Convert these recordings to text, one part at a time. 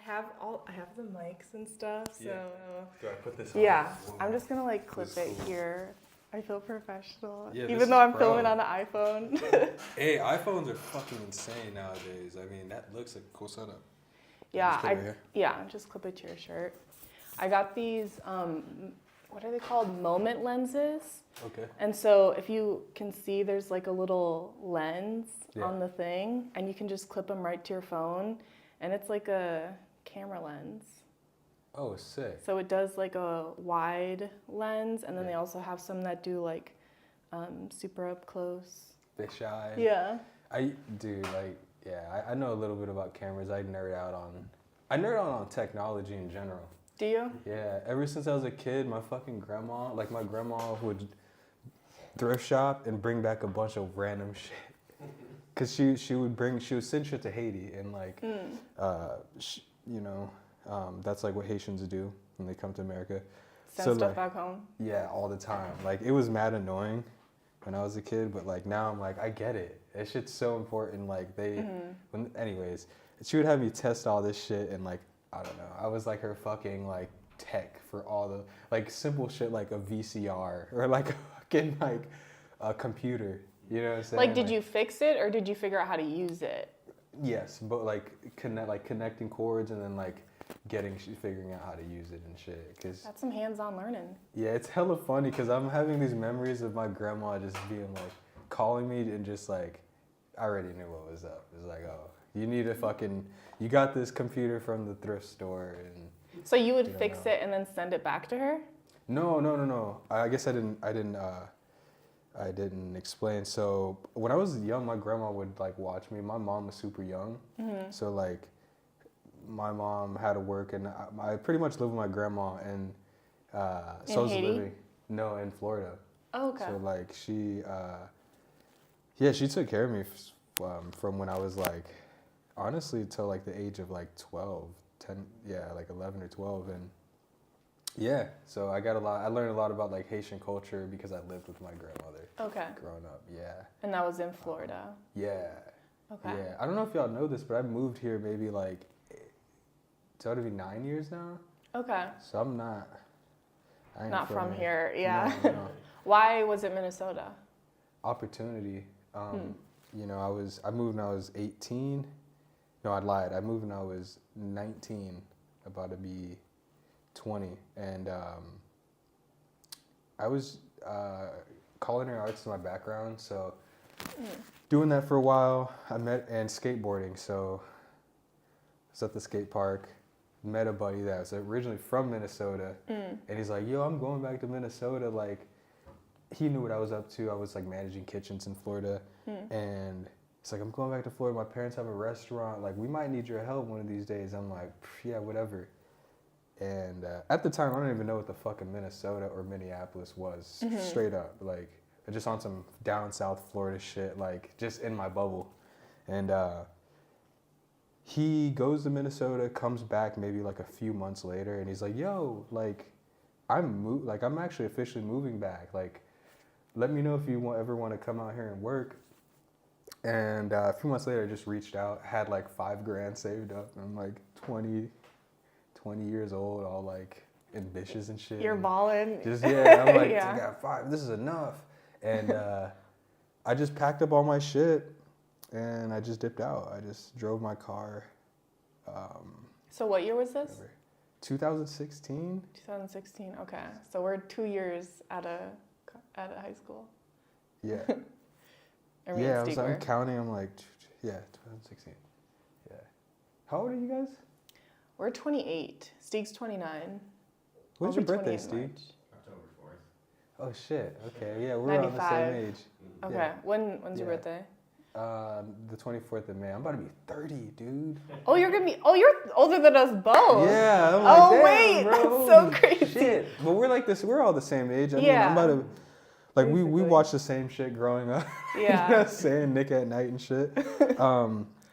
I have the mics and stuff, so. Yeah. Do I put this on? Yeah, I'm just gonna like clip it here. I feel professional, Yeah, even though I'm filming on the iPhone. Hey, iPhones are fucking insane nowadays. I mean, that looks like a cool setup. Yeah, just clip it to your shirt. I got these, what are they called? Moment lenses. Okay. And so if you can see, there's like a little lens on the thing, and you can just clip them right to your phone, and it's like a camera lens. Oh, sick. So it does like a wide lens, and then they also have some that do like super up close. Fisheye. Yeah. I know a little bit about cameras. I nerd out on technology in general. Do you? Yeah, ever since I was a kid, my grandma would thrift shop and bring back a bunch of random shit. Cause she would send shit to Haiti and that's like what Haitians do when they come to America. Send stuff back home? Yeah, all the time. Like, it was mad annoying when I was a kid, but like now I'm like, I get it. That shit's so important. Like anyways, she would have me test all this shit and like, I don't know. I was like her fucking like tech for all the like simple shit like a VCR or like a fucking like a computer. You know what I'm saying? Like, did you fix it or did you figure out how to use it? Yes, but connecting cords and then like figuring out how to use it and shit. Cause that's some hands-on learning. Yeah, it's hella funny because I'm having these memories of my grandma just being like calling me and just like, I already knew what was up. It's like, oh, you got this computer from the thrift store. And so you would fix it and then send it back to her? No. I guess I didn't explain. So when I was young, my grandma would like watch me. My mom was super young. Mm-hmm. So like my mom had to work and I pretty much lived with my grandma and so I was Haiti? In Florida. Oh, okay. So like she took care of me from when I was like, honestly, till like the age of like 11 or 12. And yeah, so I learned a lot about like Haitian culture because I lived with my grandmother. Okay. Growing up, yeah. And that was in Florida? Yeah. Okay. Yeah, I don't know if y'all know this, but I moved here maybe like, it's about to be 9 years now. Okay. So I ain't not from here, yeah. No. Why was it Minnesota? Opportunity. I moved when I was 18. No, I lied. I moved when I was 19, about to be 20. And I was culinary arts in my background, so doing that for a while. And skateboarding, so I was at the skate park, met a buddy that was originally from Minnesota, and he's like, yo, I'm going back to Minnesota. Like, he knew what I was up to. I was like managing kitchens in Florida, and he's like, I'm going back to Florida. My parents have a restaurant. Like, we might need your help one of these days. I'm like, yeah, whatever. And at the time, I don't even know what the fucking Minnesota or Minneapolis was, straight up. Like, just on some down south Florida shit, like, just in my bubble. And he goes to Minnesota, comes back maybe like a few months later, and he's like, yo, like, I'm actually officially moving back. Like, let me know if you ever want to come out here and work. And a few months later, I just reached out, had like $5,000 saved up. And I'm like 20 years old, all like ambitious and shit. You're balling. I'm like, I got $5, this is enough. And I just packed up all my shit and I just dipped out. I just drove my car. So what year was this? 2016. 2016, okay. So we're 2 years out of high school. Yeah. I'm counting. I'm like, 2016. Yeah. How old are you guys? We're 28. Steeg's 29. When's your birthday, Steve? October 4th. Oh shit. Okay. Yeah, we're around the same age. Okay. Yeah. When's your birthday? The 24th of May. I'm about to be 30, dude. Oh, you're older than us both. Yeah. I'm like, wait, bro, that's so crazy. Shit. But we're like this. We're all the same age. I mean, I'm about to. Like, we watched the same shit growing up. Yeah. You know what I'm saying? Nick at Night and shit.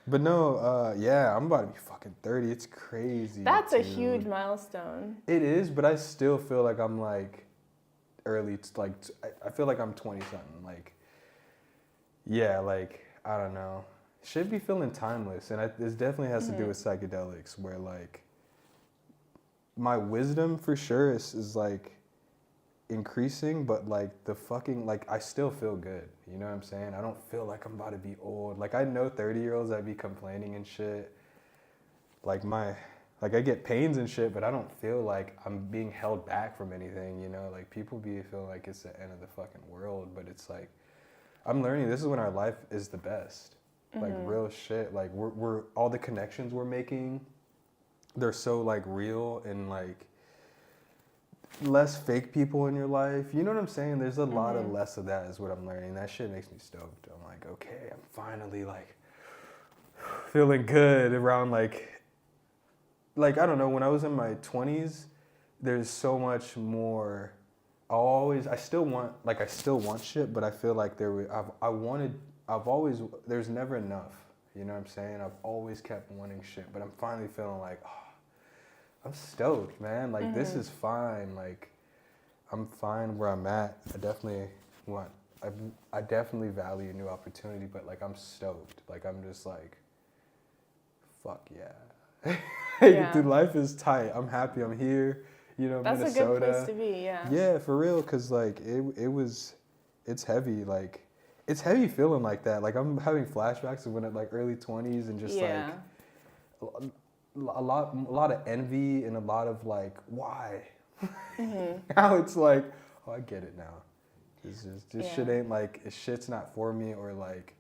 But no, I'm about to be fucking 30. It's crazy. That's a huge milestone. It is, but I still feel like I'm like early, I feel like I'm 20 something. Like, yeah, like, I don't know. should be feeling timeless, and this definitely has to do with psychedelics, where like my wisdom for sure is like increasing, but like the fucking like I still feel good. You know what I'm saying? I don't feel like I'm about to be old. Like I know 30-year-olds that be complaining and shit. Like I get pains and shit, but I don't feel like I'm being held back from anything, you know? Like people feel like it's the end of the fucking world, but it's like I'm learning this is when our life is the best. Like real shit. Like we're all the connections we're making, they're so like real, and like less fake people in your life. You know what I'm saying? There's a lot of less of that is what I'm learning. That shit makes me stoked. I'm like, okay, I'm finally like feeling good around like I don't know, when I was in my 20s, there's so much more. I still want shit, but I feel like there's never enough. You know what I'm saying? I've always kept wanting shit, but I'm finally feeling like, oh, I'm stoked, man. Like this is fine. Like I'm fine where I'm at. I definitely value new opportunity, but like I'm stoked. Like I'm just like, fuck yeah. Dude, life is tight. I'm happy I'm here. You know, That's Minnesota. a good place to be, yeah. Yeah, for real, cause like it's heavy. Like it's heavy feeling like that. Like I'm having flashbacks of when at like early 20s and just like a lot of envy and a lot of like why. Now it's like, oh, I get it now. This shit ain't like shit's not for me, or like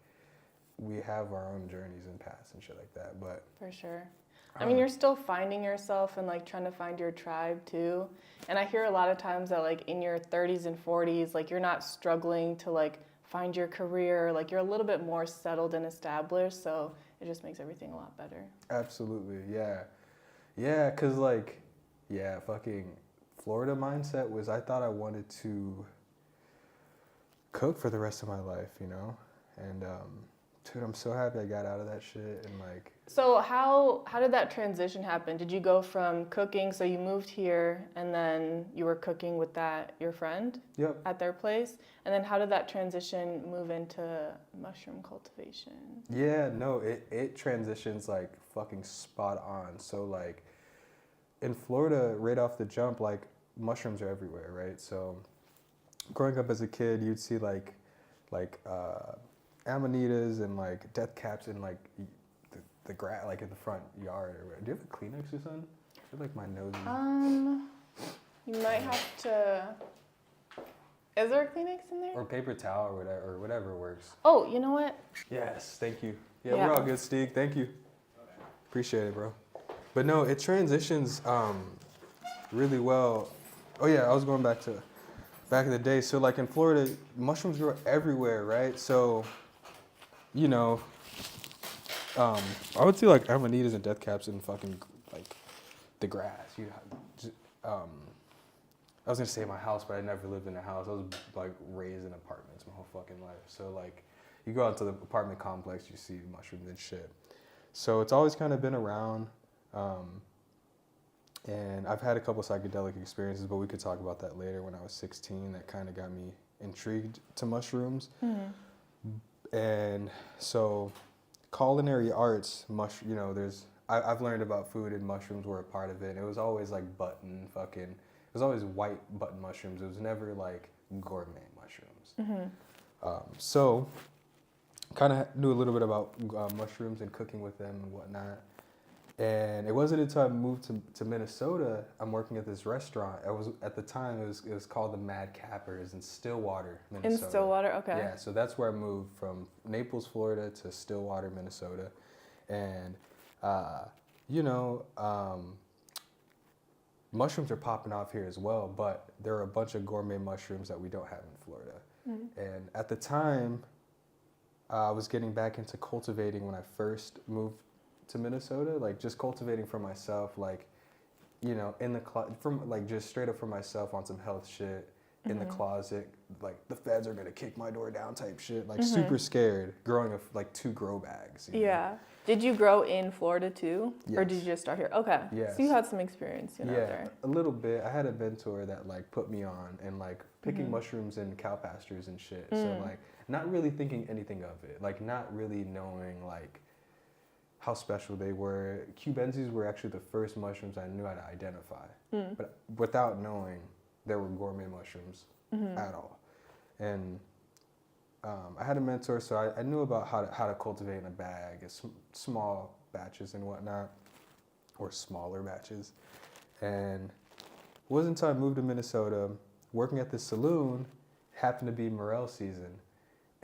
we have our own journeys and paths and shit like that. But for sure. I mean, you're still finding yourself and like trying to find your tribe too. And I hear a lot of times that like in your 30s and 40s, like you're not struggling to like find your career, like you're a little bit more settled and established, so it just makes everything a lot better. Absolutely, yeah. Yeah, cause like, yeah, fucking Florida mindset was I thought I wanted to cook for the rest of my life, you know? And dude, I'm so happy I got out of that shit and like. So how did that transition happen? Did you go from cooking, so you moved here and then you were cooking with your friend? Yep. At their place? And then how did that transition move into mushroom cultivation? Yeah, no, it transitions like fucking spot on. So like in Florida, right off the jump, like mushrooms are everywhere, right? So growing up as a kid, you'd see like amanitas and like death caps in like the grass, like in the front yard. Or do you have a Kleenex or something? I feel like my nose is... You might have to... Is there a Kleenex in there? Or paper towel or whatever works. Oh, you know what? Yes, thank you. Yeah, we're all good, Steve. Thank you. Appreciate it, bro. But no, it transitions really well. Oh yeah, I was going back in the day. So like in Florida, mushrooms grow everywhere, right? So, you know, I would see like amanitas and death caps in fucking like the grass. I was gonna say my house, but I never lived in a house. I was like raised in apartments my whole fucking life. So like, you go out to the apartment complex, you see mushrooms and shit. So it's always kind of been around. And I've had a couple psychedelic experiences, but we could talk about that later. When I was 16, that kind of got me intrigued to mushrooms. And so culinary arts, you know, I've learned about food and mushrooms were a part of it. It was always like it was always white button mushrooms. It was never like gourmet mushrooms. So kind of knew a little bit about mushrooms and cooking with them and whatnot. And it wasn't until I moved to Minnesota, I'm working at this restaurant. At the time, it was called the Mad Cappers in Stillwater, Minnesota. In Stillwater, okay. Yeah, so that's where I moved from Naples, Florida to Stillwater, Minnesota. And, you know, mushrooms are popping off here as well, but there are a bunch of gourmet mushrooms that we don't have in Florida. And at the time, I was getting back into cultivating when I first moved to Minnesota, like just cultivating for myself, like, you know, from like just straight up for myself on some health shit, in the closet, like the feds are gonna kick my door down type shit, like super scared, growing like 2 grow bags. You know? Yeah. Did you grow in Florida too? Yes. Or did you just start here? Okay. Yes. So you had some experience, you know, Yeah, there. a little bit. I had a mentor that like put me on and like picking mushrooms in cow pastures and shit. So like not really thinking anything of it, like not really knowing like how special they were. Cubensis were actually the first mushrooms I knew how to identify, but without knowing there were gourmet mushrooms at all. And I had a mentor, so I knew about how to cultivate in a bag, small batches and whatnot, or smaller batches. And it wasn't until I moved to Minnesota, working at this saloon, happened to be morel season.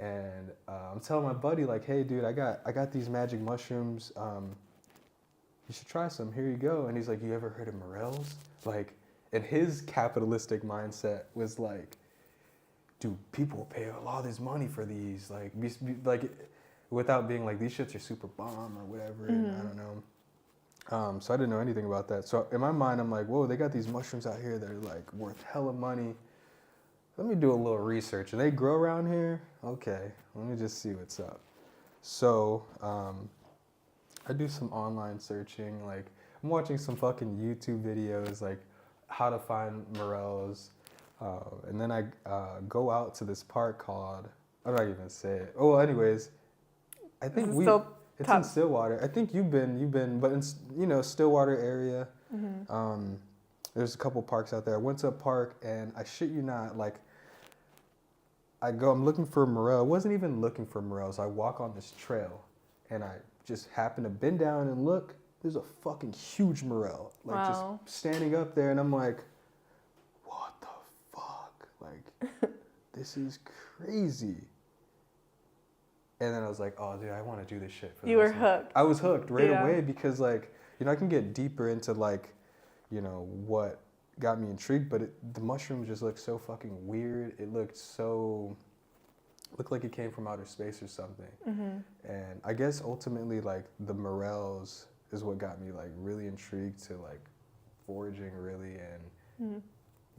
And I'm telling my buddy, like, hey, dude, I got these magic mushrooms. You should try some. Here you go. And he's like, you ever heard of morels? Like, and his capitalistic mindset was like, dude, people pay a lot of this money for these. Like, without being like, these shits are super bomb or whatever. And I don't know. So I didn't know anything about that. So in my mind, I'm like, whoa, they got these mushrooms out here that are like worth hella money. Let me do a little research. And they grow around here? Okay, let me just see what's up. So I do some online searching. Like, I'm watching some fucking YouTube videos, like how to find morels. And then I go out to this park called, I'm not even gonna say it. Oh, well, anyways, I think it's in Stillwater. I think you've been, but in, Stillwater area. There's a couple parks out there. I went to a park and I shit you not, like, I'm looking for a morel. I wasn't even looking for morels. I walk on this trail and I just happen to bend down and look. There's a fucking huge morel, like just standing up there. And I'm like, what the fuck? Like, this is crazy. And then I was like, oh, dude, I want to do this shit. You were hooked. I was hooked right away because, like, I can get deeper into, like, what got me intrigued, but the mushrooms just looked so fucking weird. It looked like it came from outer space or something. And I guess ultimately, like, the morels is what got me, like, really intrigued to, like, foraging really and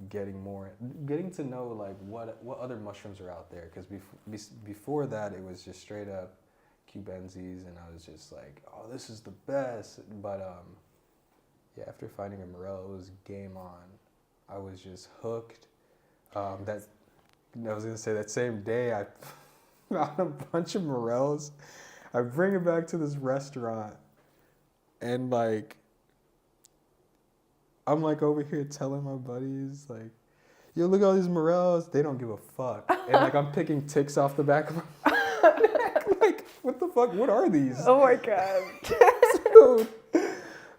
getting to know, like, what other mushrooms are out there. Because before that, it was just straight up cubensis, and I was just like, oh, this is the best. But yeah, after finding a morel, it was game on. I was just hooked. I was gonna say that same day I found a bunch of morels. I bring it back to this restaurant, and like, I'm like over here telling my buddies, like, yo, look at all these morels. They don't give a fuck. And like, I'm picking ticks off the back of my neck. Like, what the fuck? What are these? Oh my God. Dude,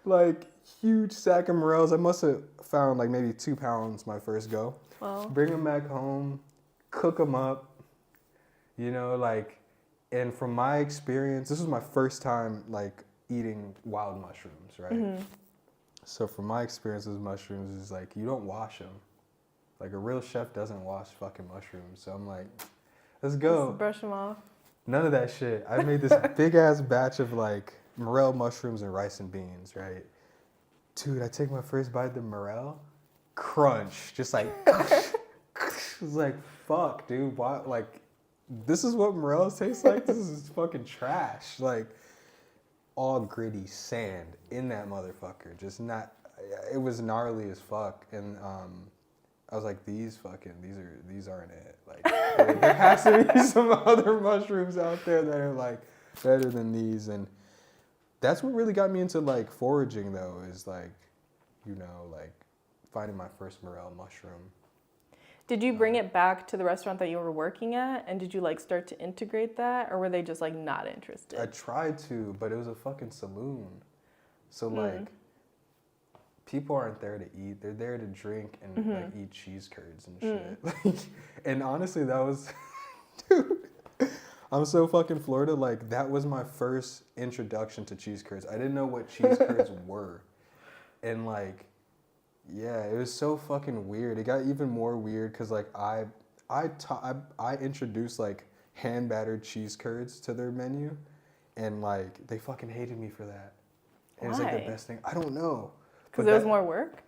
like, huge sack of morels. I must have found like maybe 2 pounds my first go. Wow. Bring them back home, cook them up, like, and from my experience, this was my first time like eating wild mushrooms, right? So from my experience with mushrooms is like, you don't wash them. Like, a real chef doesn't wash fucking mushrooms. So I'm like, let's go. Just brush them off. None of that shit. I made this big ass batch of like morel mushrooms and rice and beans, right? Dude, I take my first bite of the morel, crunch, just like, it's like, fuck, dude, what? Like, this is what morels taste like? This is fucking trash. Like, all gritty sand in that motherfucker. It was gnarly as fuck. And I was like, these aren't it. Like, there has to be some other mushrooms out there that are like better than these. And that's what really got me into like foraging though, is like, like finding my first morel mushroom. Did you bring it back to the restaurant that you were working at? And did you like start to integrate that? Or were they just like not interested? I tried to, but it was a fucking saloon. So like, people aren't there to eat. They're there to drink and like eat cheese curds and shit. Like, and honestly, that was, dude, I'm so fucking Florida. Like, that was my first introduction to cheese curds. I didn't know what cheese curds were. And like, yeah, it was so fucking weird. It got even more weird because like I introduced like hand battered cheese curds to their menu, and like they fucking hated me for that. And it was like the best thing. I don't know. Because it was more work?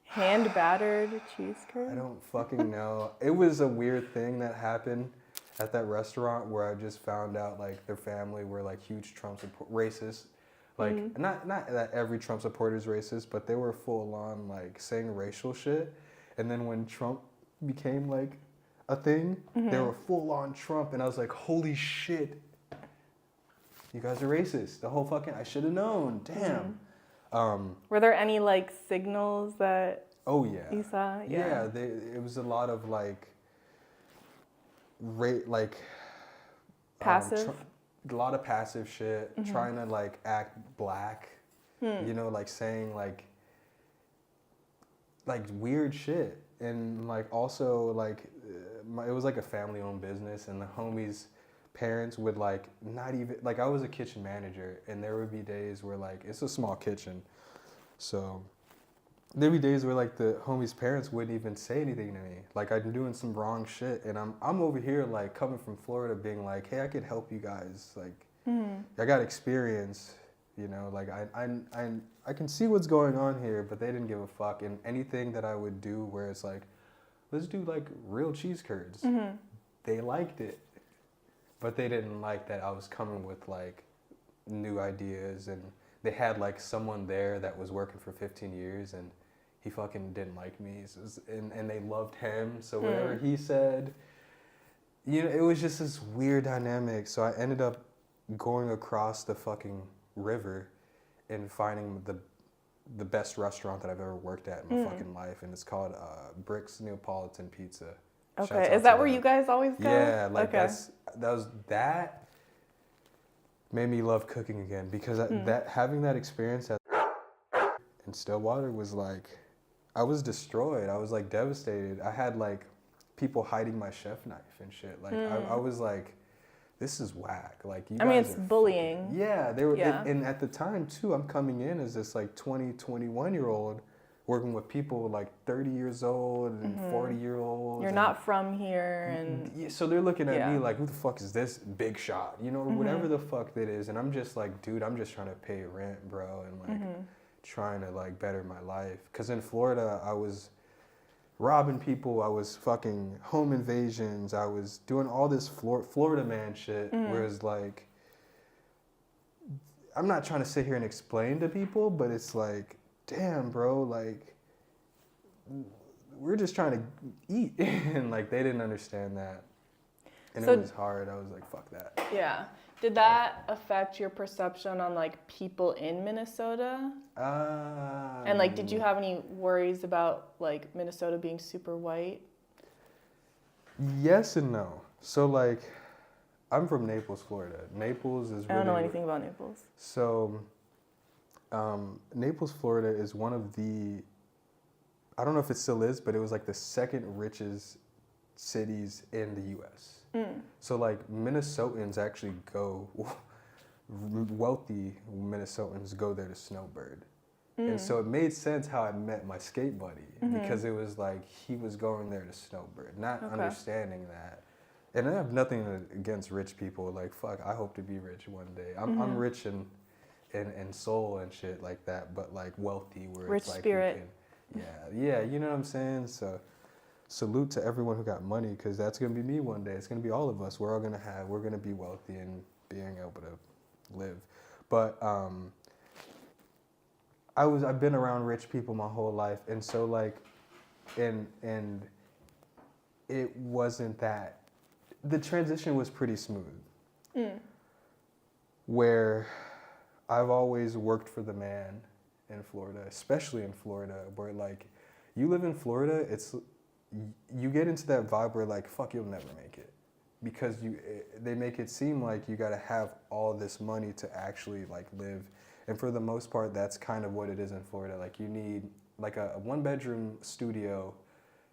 Hand battered cheese curd? I don't fucking know. It was a weird thing that happened at that restaurant where I just found out like their family were like huge Trump racists. Like not that every Trump supporter is racist, but they were full on like saying racial shit. And then when Trump became like a thing, they were full on Trump, and I was like, holy shit, you guys are racist. The whole fucking, I should have known. Damn. Were there any like signals that Oh yeah. you saw? Yeah, it was a lot of like, Passive? A lot of passive shit, trying to like act black, you know, like saying like weird shit. And like also like, it was like a family owned business, and the homies' parents would like not even, like I was a kitchen manager, and there would be days where like, it's a small kitchen. So there'd be days where like the homies' parents wouldn't even say anything to me. Like I'm doing some wrong shit, and I'm over here like coming from Florida being like, hey, I could help you guys. Like I got experience, you know, like I can see what's going on here, but they didn't give a fuck. And anything that I would do where it's like, let's do like real cheese curds. They liked it, but they didn't like that I was coming with like new ideas, and they had like someone there that was working for 15 years and he fucking didn't like me. So and they loved him. So whatever he said, you know, it was just this weird dynamic. So I ended up going across the fucking river and finding the best restaurant that I've ever worked at in my fucking life, and it's called Brick's Neapolitan Pizza. Okay, is that where you guys always go? Yeah, like that made me love cooking again, because that having that experience in Stillwater was like, I was destroyed. I was like devastated. I had like people hiding my chef knife and shit. Like I was like, this is whack. Like you guys, I mean, it's bullying. Yeah, they were. Yeah. And at the time too, I'm coming in as this like 21-year-old working with people like 30 years old and 40-year-olds. You're not from here, and so they're looking at me like, who the fuck is this big shot? You know, whatever the fuck that is. And I'm just like, dude, I'm just trying to pay rent, bro, and like trying to like better my life. Because in Florida, I was robbing people, I was fucking home invasions, I was doing all this Florida man shit, whereas like, I'm not trying to sit here and explain to people, but it's like, damn, bro, like, we're just trying to eat. And like, they didn't understand that. And so, it was hard. I was like, fuck that. Yeah. Did that affect your perception on like people in Minnesota? And like, did you have any worries about like Minnesota being super white? Yes and no. So like, I'm from Naples, Florida. Naples is really... I don't know anything about Naples. So, Naples, Florida is one of the, I don't know if it still is, but it was like the second richest cities in the U.S. So like Minnesotans actually go, wealthy Minnesotans go there to snowbird. And so it made sense how I met my skate buddy, because it was like he was going there to snowbird, not understanding that. And I have nothing against rich people. Like, fuck, I hope to be rich one day. I'm rich in soul and shit like that, but like wealthy where rich it's like spirit. Yeah, you know what I'm saying? So salute to everyone who got money, because that's gonna be me one day. It's gonna be all of us. We're gonna be wealthy and being able to live. But I've been around rich people my whole life, and so like, and it wasn't that. The transition was pretty smooth. Where I've always worked for the man in Florida, especially in Florida, where like, you live in Florida, you get into that vibe where like, fuck, you'll never make it, because they make it seem like you gotta have all this money to actually like live. And for the most part, that's kind of what it is in Florida. Like, you need like a 1-bedroom studio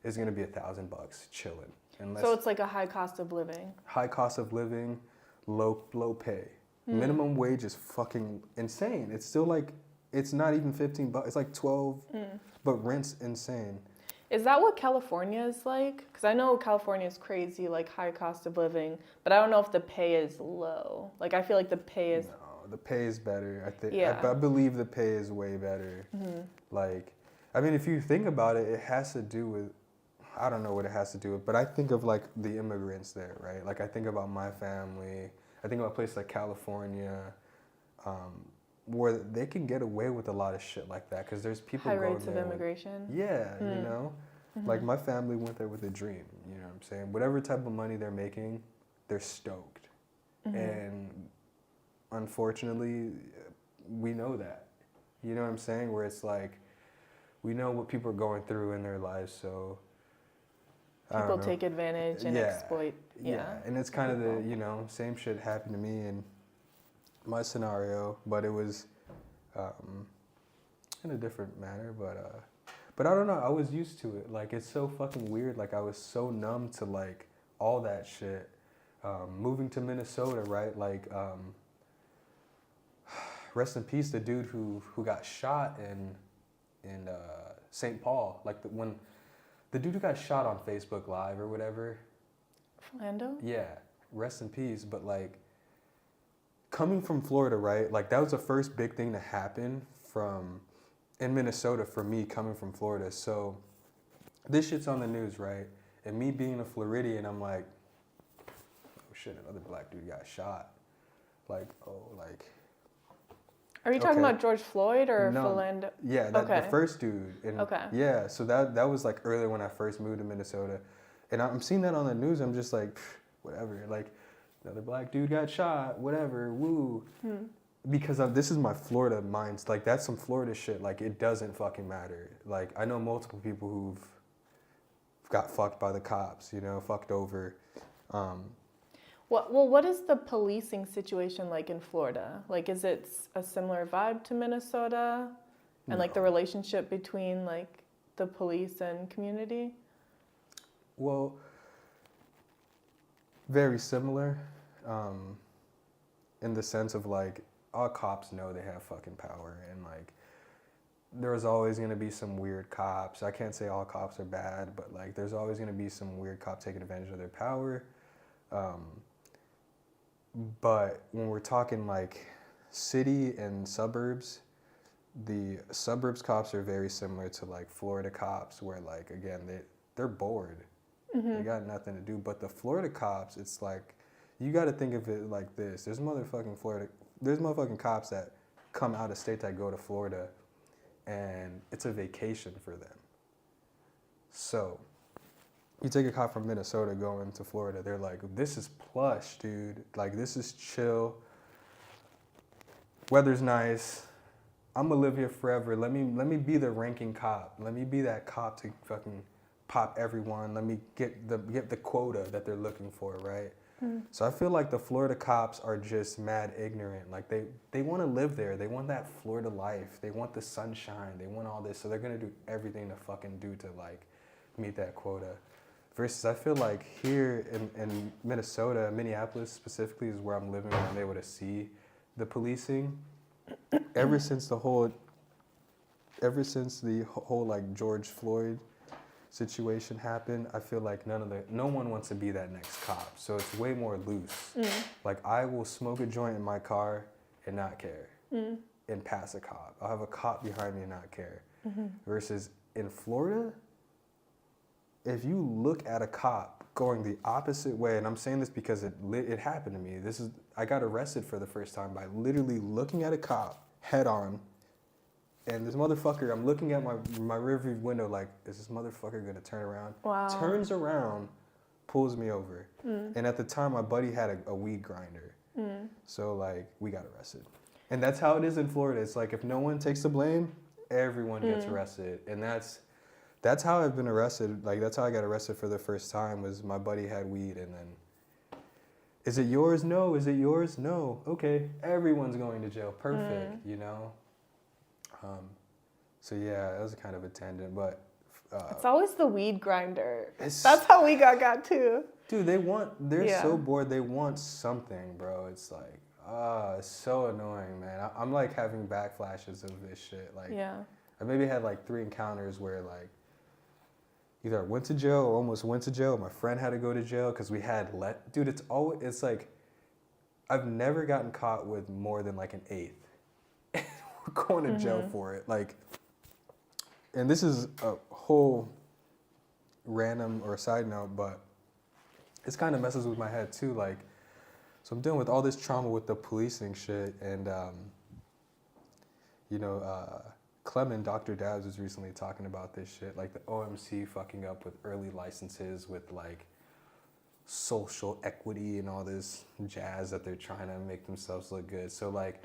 is gonna be $1,000 chilling. So it's like a high cost of living. High cost of living, low pay. Minimum wage is fucking insane. It's still like, it's not even $15. It's like 12, but rent's insane. Is that what California is like? Because I know California is crazy, like high cost of living, but I don't know if the pay is low. Like, I feel like the pay is... No, the pay is better. I think. Yeah. I believe the pay is way better. Like, I mean, if you think about it, it has to do with, I don't know what it has to do with, but I think of like the immigrants there, right? Like I think about my family. I think about places like California, where they can get away with a lot of shit like that because there's people High going rates of there immigration. yeah, you know, like my family went there with a dream. You know what I'm saying? Whatever type of money they're making, they're stoked, and unfortunately, we know that. You know what I'm saying? Where it's like, we know what people are going through in their lives, so I People don't know. take advantage and exploit. Yeah. And it's kind of the, you know, same shit happened to me in my scenario, but it was in a different manner. But I don't know. I was used to it. Like it's so fucking weird. Like I was so numb to like all that shit. Moving to Minnesota, right? Like, rest in peace, the dude who got shot in St. Paul. Like when the dude who got shot on Facebook Live or whatever. Philando? Yeah, rest in peace. But like, coming from Florida, right? Like that was the first big thing to happen in Minnesota for me coming from Florida. So this shit's on the news, right? And me being a Floridian, I'm like, oh shit, another black dude got shot. Like, oh, like. Are you talking okay. about George Floyd or No, Philando? yeah, the first dude. And Okay. yeah, so that was like earlier when I first moved to Minnesota. And I'm seeing that on the news. I'm just like, whatever. Like, another black dude got shot, whatever, woo. Because this is my Florida mind. Like, that's some Florida shit. Like, it doesn't fucking matter. Like, I know multiple people who've got fucked by the cops, you know, fucked over. What is the policing situation like in Florida? Like, is it a similar vibe to Minnesota? And like the relationship between like the police and community? Well, very similar, in the sense of like, all cops know they have fucking power, and like, there's always gonna be some weird cops. I can't say all cops are bad, but like, there's always gonna be some weird cop taking advantage of their power. But when we're talking like city and suburbs, the suburbs cops are very similar to like Florida cops, where like, again, they're bored. They got nothing to do. But the Florida cops, it's like, you got to think of it like this. There's motherfucking cops that come out of state that go to Florida, and it's a vacation for them. So you take a cop from Minnesota going to Florida, they're like, this is plush, dude. Like, this is chill. Weather's nice. I'm gonna live here forever. Let me be the ranking cop. Let me be that cop to fucking pop everyone. Let me get the quota that they're looking for, right? So I feel like the Florida cops are just mad ignorant. Like they want to live there. They want that Florida life. They want the sunshine. They want all this. So they're gonna do everything to fucking do to like meet that quota. Versus I feel like here in Minnesota, Minneapolis specifically is where I'm living, where I'm able to see the policing. Ever since the whole like George Floyd situation happened, I feel like no one wants to be that next cop. So it's way more loose. Like, I will smoke a joint in my car and not care, and pass a cop. I'll have a cop behind me and not care. Versus in Florida, if you look at a cop going the opposite way, and I'm saying this because it happened to me. I got arrested for the first time by literally looking at a cop head on. And this motherfucker, I'm looking at my rearview window like, is this motherfucker gonna turn around? Wow. Turns around, pulls me over. And at the time, my buddy had a weed grinder. So like, we got arrested. And that's how it is in Florida. It's like, if no one takes the blame, everyone gets arrested. And that's how I've been arrested. Like, that's how I got arrested for the first time, was my buddy had weed, and then, is it yours? No. Is it yours? No. Okay. Everyone's going to jail. Perfect, you know? So yeah, that was kind of a tangent, but it's always the weed grinder. That's how we got too. Dude, they're so bored. They want something, bro. It's like, it's so annoying, man. I'm like having backflashes of this shit. Like, I maybe had like 3 encounters where like, either I went to jail or almost went to jail. My friend had to go to jail because we had dude, it's like, I've never gotten caught with more than like an eighth. We're going to jail for it. Like, and this is a whole random or side note, but it's kind of messes with my head too. Like, so I'm dealing with all this trauma with the policing shit, and you know, Clement, Dr. Dabs was recently talking about this shit, like the OMC fucking up with early licenses with like social equity and all this jazz that they're trying to make themselves look good. So like,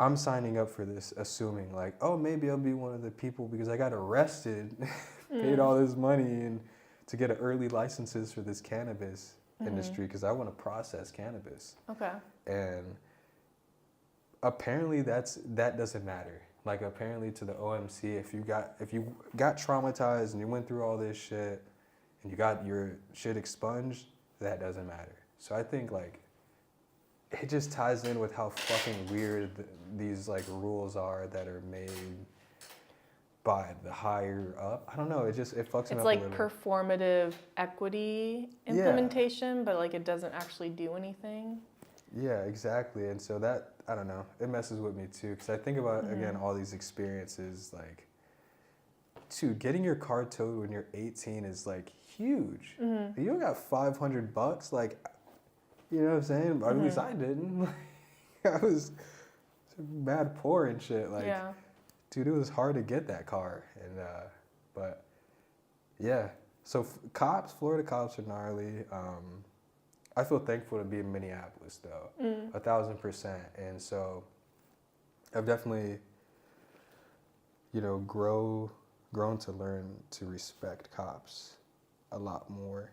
I'm signing up for this assuming like, oh, maybe I'll be one of the people because I got arrested, paid all this money and to get early licenses for this cannabis industry because I want to process cannabis. Okay. And apparently that doesn't matter. Like apparently to the OMC, if you got traumatized and you went through all this shit and you got your shit expunged, that doesn't matter. So I think like it just ties in with how fucking weird these like rules are that are made by the higher up. I don't know. It fucks me up a little. It's like performative equity implementation, but like it doesn't actually do anything. Yeah, exactly. And so that, I don't know, it messes with me too. Because I think about, again, all these experiences, like, dude, getting your car towed when you're 18 is like huge. You don't got $500, like, you know what I'm saying? At least I didn't. I was mad poor and shit. Like, dude, it was hard to get that car. And, but yeah. So Florida cops are gnarly. I feel thankful to be in Minneapolis, though, 1,000%. And so I've definitely, you know, grown to learn to respect cops a lot more.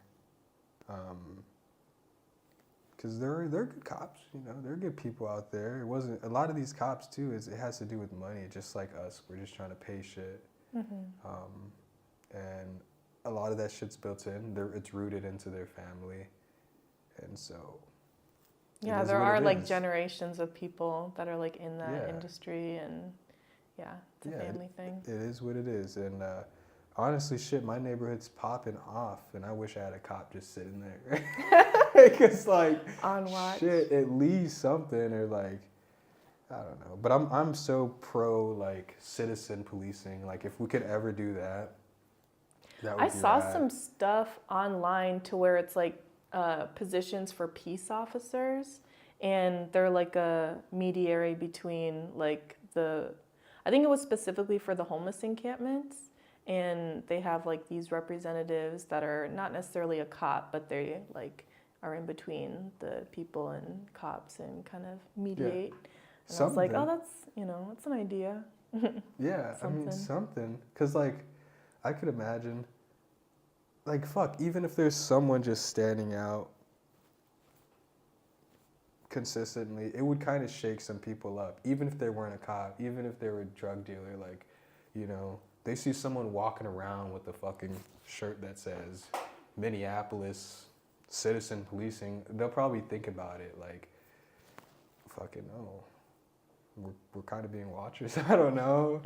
Because they're good cops, you know, they're good people out there. It wasn't, a lot of these cops, too, it has to do with money, just like us. We're just trying to pay shit. And a lot of that shit's built in. It's rooted into their family. And so, yeah, there are like generations of people that are like in that industry, and it's a family thing. It is what it is, and honestly, shit, my neighborhood's popping off, and I wish I had a cop just sitting there, because like on watch. Shit, at least something, or like, I don't know. But I'm so pro like citizen policing. Like if we could ever do that, that would I be saw rad. some stuff online to where it's like positions for peace officers, and they're like a mediary between like I think it was specifically for the homeless encampments, and they have like these representatives that are not necessarily a cop, but they like are in between the people and cops and kind of mediate. And I was like, oh, that's an idea. Yeah, I mean something, because like I could imagine. Like, fuck, even if there's someone just standing out consistently, it would kind of shake some people up. Even if they weren't a cop, even if they were a drug dealer, like, you know, they see someone walking around with a fucking shirt that says Minneapolis citizen policing, they'll probably think about it like, fucking, we're kind of being watchers. I don't know.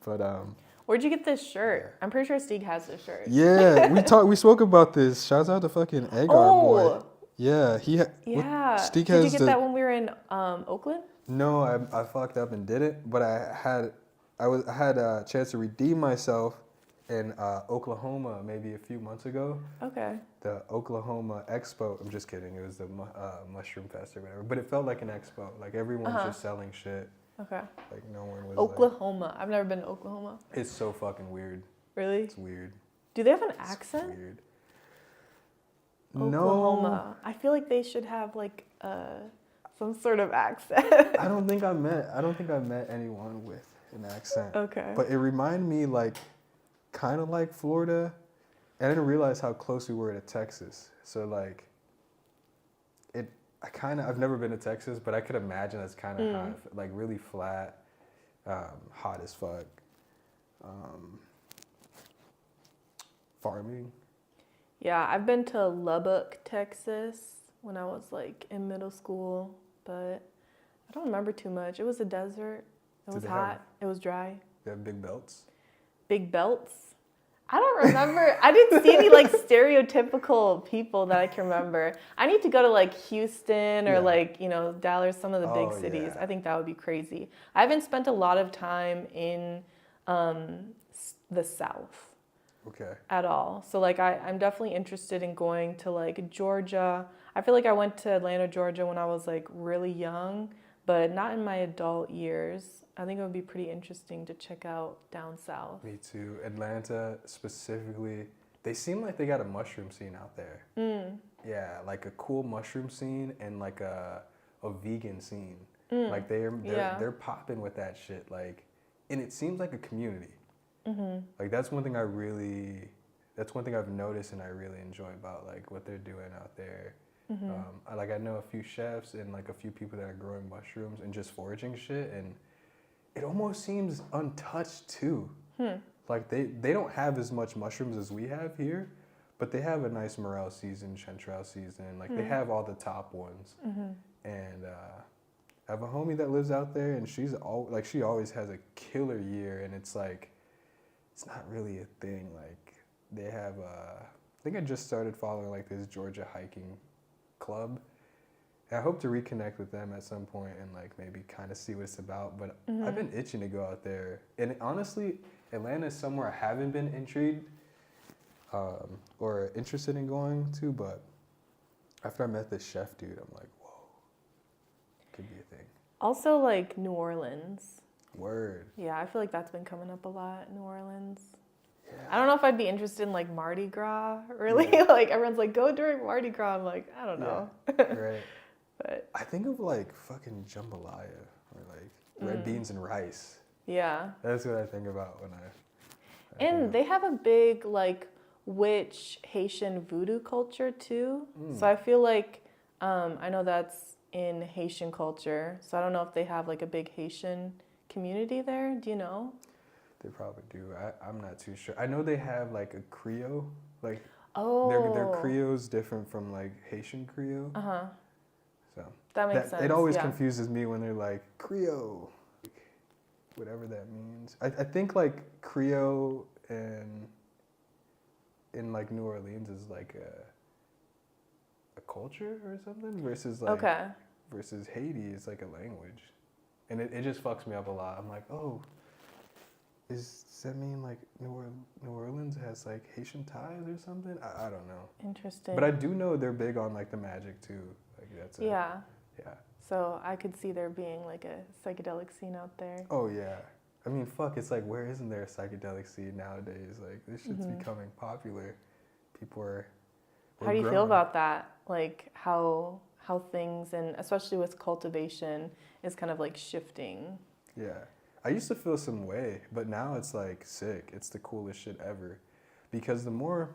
But, where'd you get this shirt? I'm pretty sure Stieg has this shirt. Yeah, we spoke about this. Shouts out to fucking Agar boy. Yeah, Stieg Did you get that when we were in Oakland? No, I fucked up and didn't. But I had a chance to redeem myself in Oklahoma maybe a few months ago. Okay. The Oklahoma Expo. I'm just kidding. It was the Mushroom Fest or whatever. But it felt like an expo. Like everyone's just selling shit. Okay. Like no one was. Oklahoma. Like, I've never been to Oklahoma. It's so fucking weird. Really? It's weird. Do they have an accent? It's weird. Oklahoma. No. I feel like they should have like some sort of accent. I don't think I met anyone with an accent. Okay. But it reminded me like kind of like Florida. And I didn't realize how close we were to Texas. So like I've never been to Texas, but I could imagine it's kind of hot, like really flat, hot as fuck. Farming. Yeah, I've been to Lubbock, Texas when I was like in middle school, but I don't remember too much. It was a desert. It was hot. It was dry. They have big belts? Big belts? I don't remember. I didn't see any like stereotypical people that I can remember. I need to go to like Houston or like, you know, Dallas, some of the big cities. Yeah. I think that would be crazy. I haven't spent a lot of time in the South. Okay. At all. So like I'm definitely interested in going to like Georgia. I feel like I went to Atlanta, Georgia when I was like really young, but not in my adult years. I think it would be pretty interesting to check out down south. Me too. Atlanta specifically, they seem like they got a mushroom scene out there. Yeah, like a cool mushroom scene and like a vegan scene. Like they're popping with that shit. Like, and it seems like a community. Like that's one thing I've noticed and I really enjoy about like what they're doing out there. I know a few chefs and like a few people that are growing mushrooms and just foraging shit, and it almost seems untouched too. Like they don't have as much mushrooms as we have here, but they have a nice morel season, chanterelle season. Like they have all the top ones. And I have a homie that lives out there, and she always has a killer year, and it's like, it's not really a thing. Like they have, I think I just started following like this Georgia hiking club. And I hope to reconnect with them at some point and like maybe kind of see what it's about. But I've been itching to go out there. And honestly, Atlanta is somewhere I haven't been intrigued or interested in going to. But after I met this chef dude, I'm like, whoa, could be a thing. Also like New Orleans. Word. Yeah, I feel like that's been coming up a lot, New Orleans. Yeah. I don't know if I'd be interested in like Mardi Gras, really. Yeah. Like everyone's like, go during Mardi Gras. I'm like, I don't know. Right. But I think of like fucking jambalaya or like red beans and rice. Yeah. That's what I think about when I and they have a big like witch Haitian voodoo culture too. So I feel like I know that's in Haitian culture. So I don't know if they have like a big Haitian community there. Do you know? They probably do. I'm not too sure. I know they have like a Creole, like their Creole's different from like Haitian Creole. So that makes sense. It always confuses me when they're like Creole, like, whatever that means. I think like Creole in like New Orleans is like a culture or something versus like versus Haiti is like a language, and it just fucks me up a lot. I'm like, oh. Does that mean like New Orleans has like Haitian ties or something? I don't know. Interesting. But I do know they're big on like the magic too. Like that's yeah. Yeah. So I could see there being like a psychedelic scene out there. Oh yeah. I mean, fuck. It's like, where isn't there a psychedelic scene nowadays? Like this shit's becoming popular. People are. How do you feel about that? Like how things, and especially with cultivation, is kind of like shifting. Yeah. I used to feel some way, but now it's like sick. It's the coolest shit ever. Because the more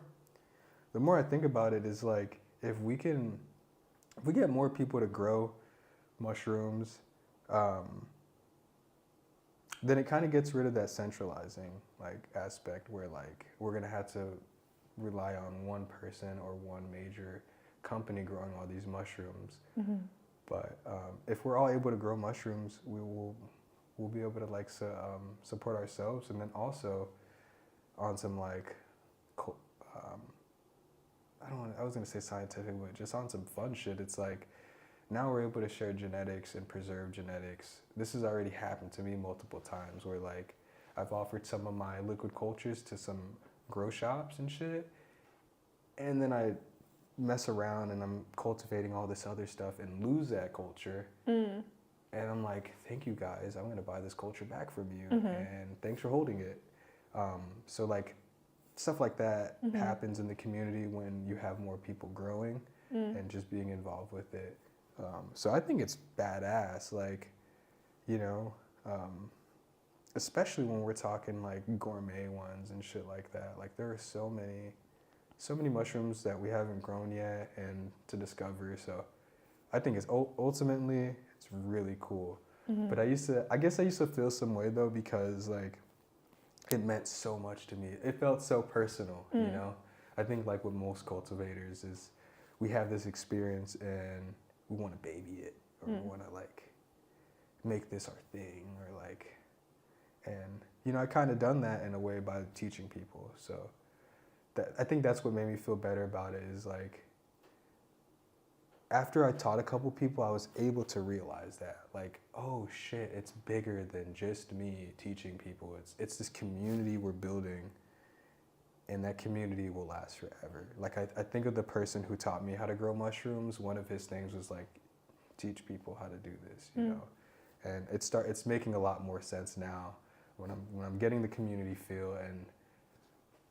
I think about it is like, if we get more people to grow mushrooms, then it kind of gets rid of that centralizing like aspect where like we're going to have to rely on one person or one major company growing all these mushrooms. But if we're all able to grow mushrooms, we'll be able to like support ourselves, and then also on some like I was gonna say scientific, but just on some fun shit. It's like now we're able to share genetics and preserve genetics. This has already happened to me multiple times where like I've offered some of my liquid cultures to some grow shops and shit, and then I mess around and I'm cultivating all this other stuff and lose that culture. And I'm like, thank you guys. I'm going to buy this culture back from you. And thanks for holding it. So like stuff like that happens in the community when you have more people growing and just being involved with it. So I think it's badass. Like, you know, especially when we're talking like gourmet ones and shit like that. Like there are so many mushrooms that we haven't grown yet and to discover. So I think it's ultimately, it's really cool. But I guess I used to feel some way though, because like it meant so much to me. It felt so personal, you know? I think like with most cultivators is we have this experience and we want to baby it, or we want to like make this our thing, or like, and you know, I kind of done that in a way by teaching people. So I think that's what made me feel better about it, is like after I taught a couple people, I was able to realize that, like, oh shit, it's bigger than just me teaching people. It's this community we're building, and that community will last forever. Like, I think of the person who taught me how to grow mushrooms. One of his things was like, teach people how to do this, you know? And it's making a lot more sense now when I'm getting the community feel, and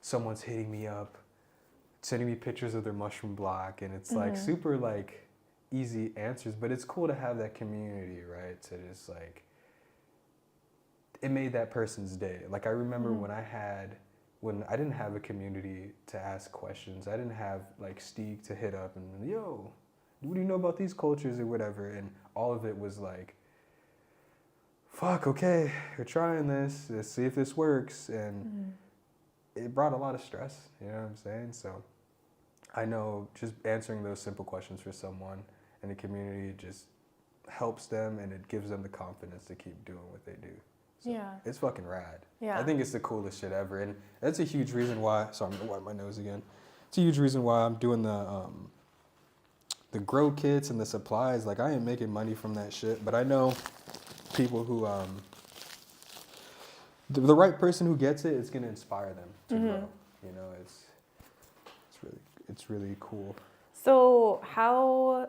someone's hitting me up, sending me pictures of their mushroom block, and it's like super like easy answers, but it's cool to have that community, right? To just like, it made that person's day. Like, I remember when I didn't have a community to ask questions. I didn't have like Steek to hit up and, yo, what do you know about these cultures or whatever? And all of it was like, fuck, okay, we're trying this. Let's see if this works. And it brought a lot of stress, you know what I'm saying? So I know just answering those simple questions for someone in the community just helps them, and it gives them the confidence to keep doing what they do. So it's fucking rad. Yeah. I think it's the coolest shit ever. And that's a huge reason why, sorry, I'm gonna wipe my nose again. It's a huge reason why I'm doing the grow kits and the supplies. Like, I ain't making money from that shit, but I know people who, the right person who gets it, it's gonna inspire them to grow. You know, it's really cool. So how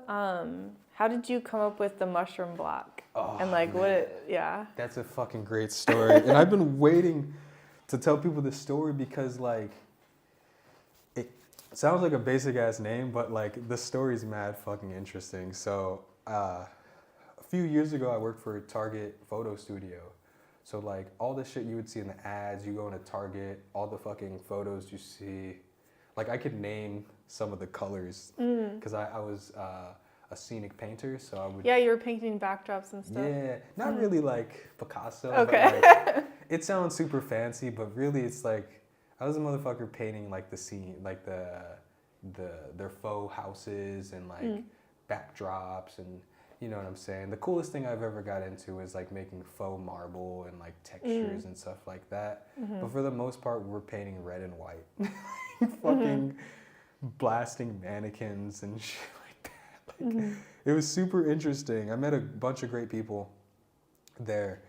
did you come up with the mushroom block? Oh, and like, man. Yeah. That's a fucking great story. And I've been waiting to tell people this story because, like, it sounds like a basic ass name, but like the story's mad fucking interesting. So a few years ago, I worked for a Target photo studio. So like all the shit you would see in the ads, you go into Target, all the fucking photos you see, like I could name some of the colors because I was a scenic painter, so I would. Yeah, you were painting backdrops and stuff. Yeah, not really like Picasso. Okay. But like, it sounds super fancy, but really it's like I was a motherfucker painting like the scene, like their faux houses and like backdrops, and you know what I'm saying. The coolest thing I've ever got into is like making faux marble and like textures and stuff like that. But for the most part, we're painting red and white, fucking blasting mannequins and shit. It was super interesting. I met a bunch of great people there,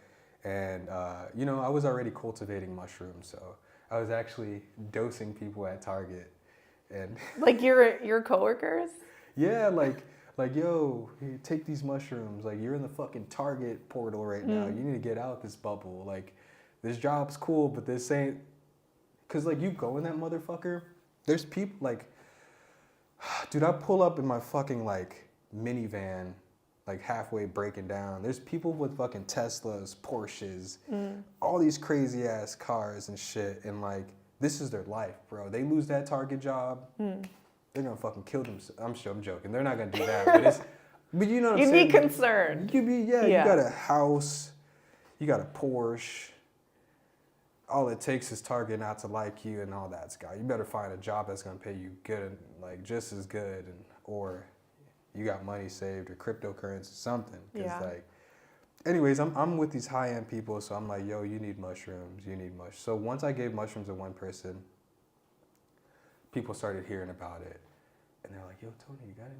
and you know, I was already cultivating mushrooms, so I was actually dosing people at Target, and like your coworkers. Yeah, like yo, here, take these mushrooms. Like, you're in the fucking Target portal right now. You need to get out this bubble. Like, this job's cool, but this ain't. Cause like you go in that motherfucker, there's people like. Dude, I pull up in my fucking, like, minivan, like, halfway breaking down. There's people with fucking Teslas, Porsches, all these crazy-ass cars and shit, and, like, this is their life, bro. They lose that Target job, they're gonna fucking kill themselves. I'm joking. They're not gonna do that, but you know what I'm saying? You'd be concerned. You got a house, you got a Porsche. All it takes is Target not to like you and all that, Scott. You better find a job that's gonna pay you good, like just as good, or you got money saved or cryptocurrency, something. Like, anyways, I'm with these high-end people, so I'm like, yo, you need mushrooms, So once I gave mushrooms to one person, people started hearing about it, and they're like, yo, Tony, you got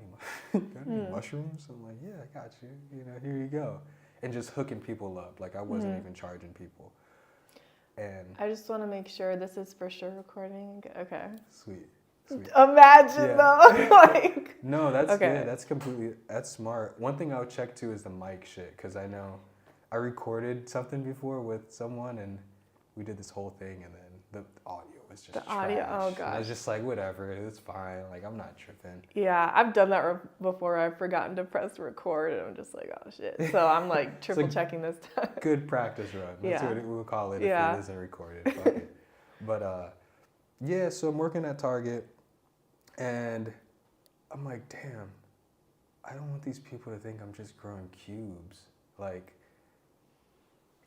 any mushrooms? I'm like, yeah, I got you. You know, here you go, and just hooking people up. Like, I wasn't even charging people. And I just want to make sure this is for sure recording. Okay. Sweet. Imagine though, like. No, that's good. That's smart. One thing I would check too is the mic shit, because I know I recorded something before with someone, and we did this whole thing, and then the audio was just the trash. audio. Oh gosh. And I was just like, whatever, it's fine. Like, I'm not tripping. Yeah, I've done that before. I've forgotten to press record, and I'm just like, oh shit. So I'm like triple checking this time. Good practice run. That's what we'll call it if it isn't recorded. Fuck it. But yeah, so I'm working at Target, and I'm like, damn, I don't want these people to think I'm just growing cubes. Like,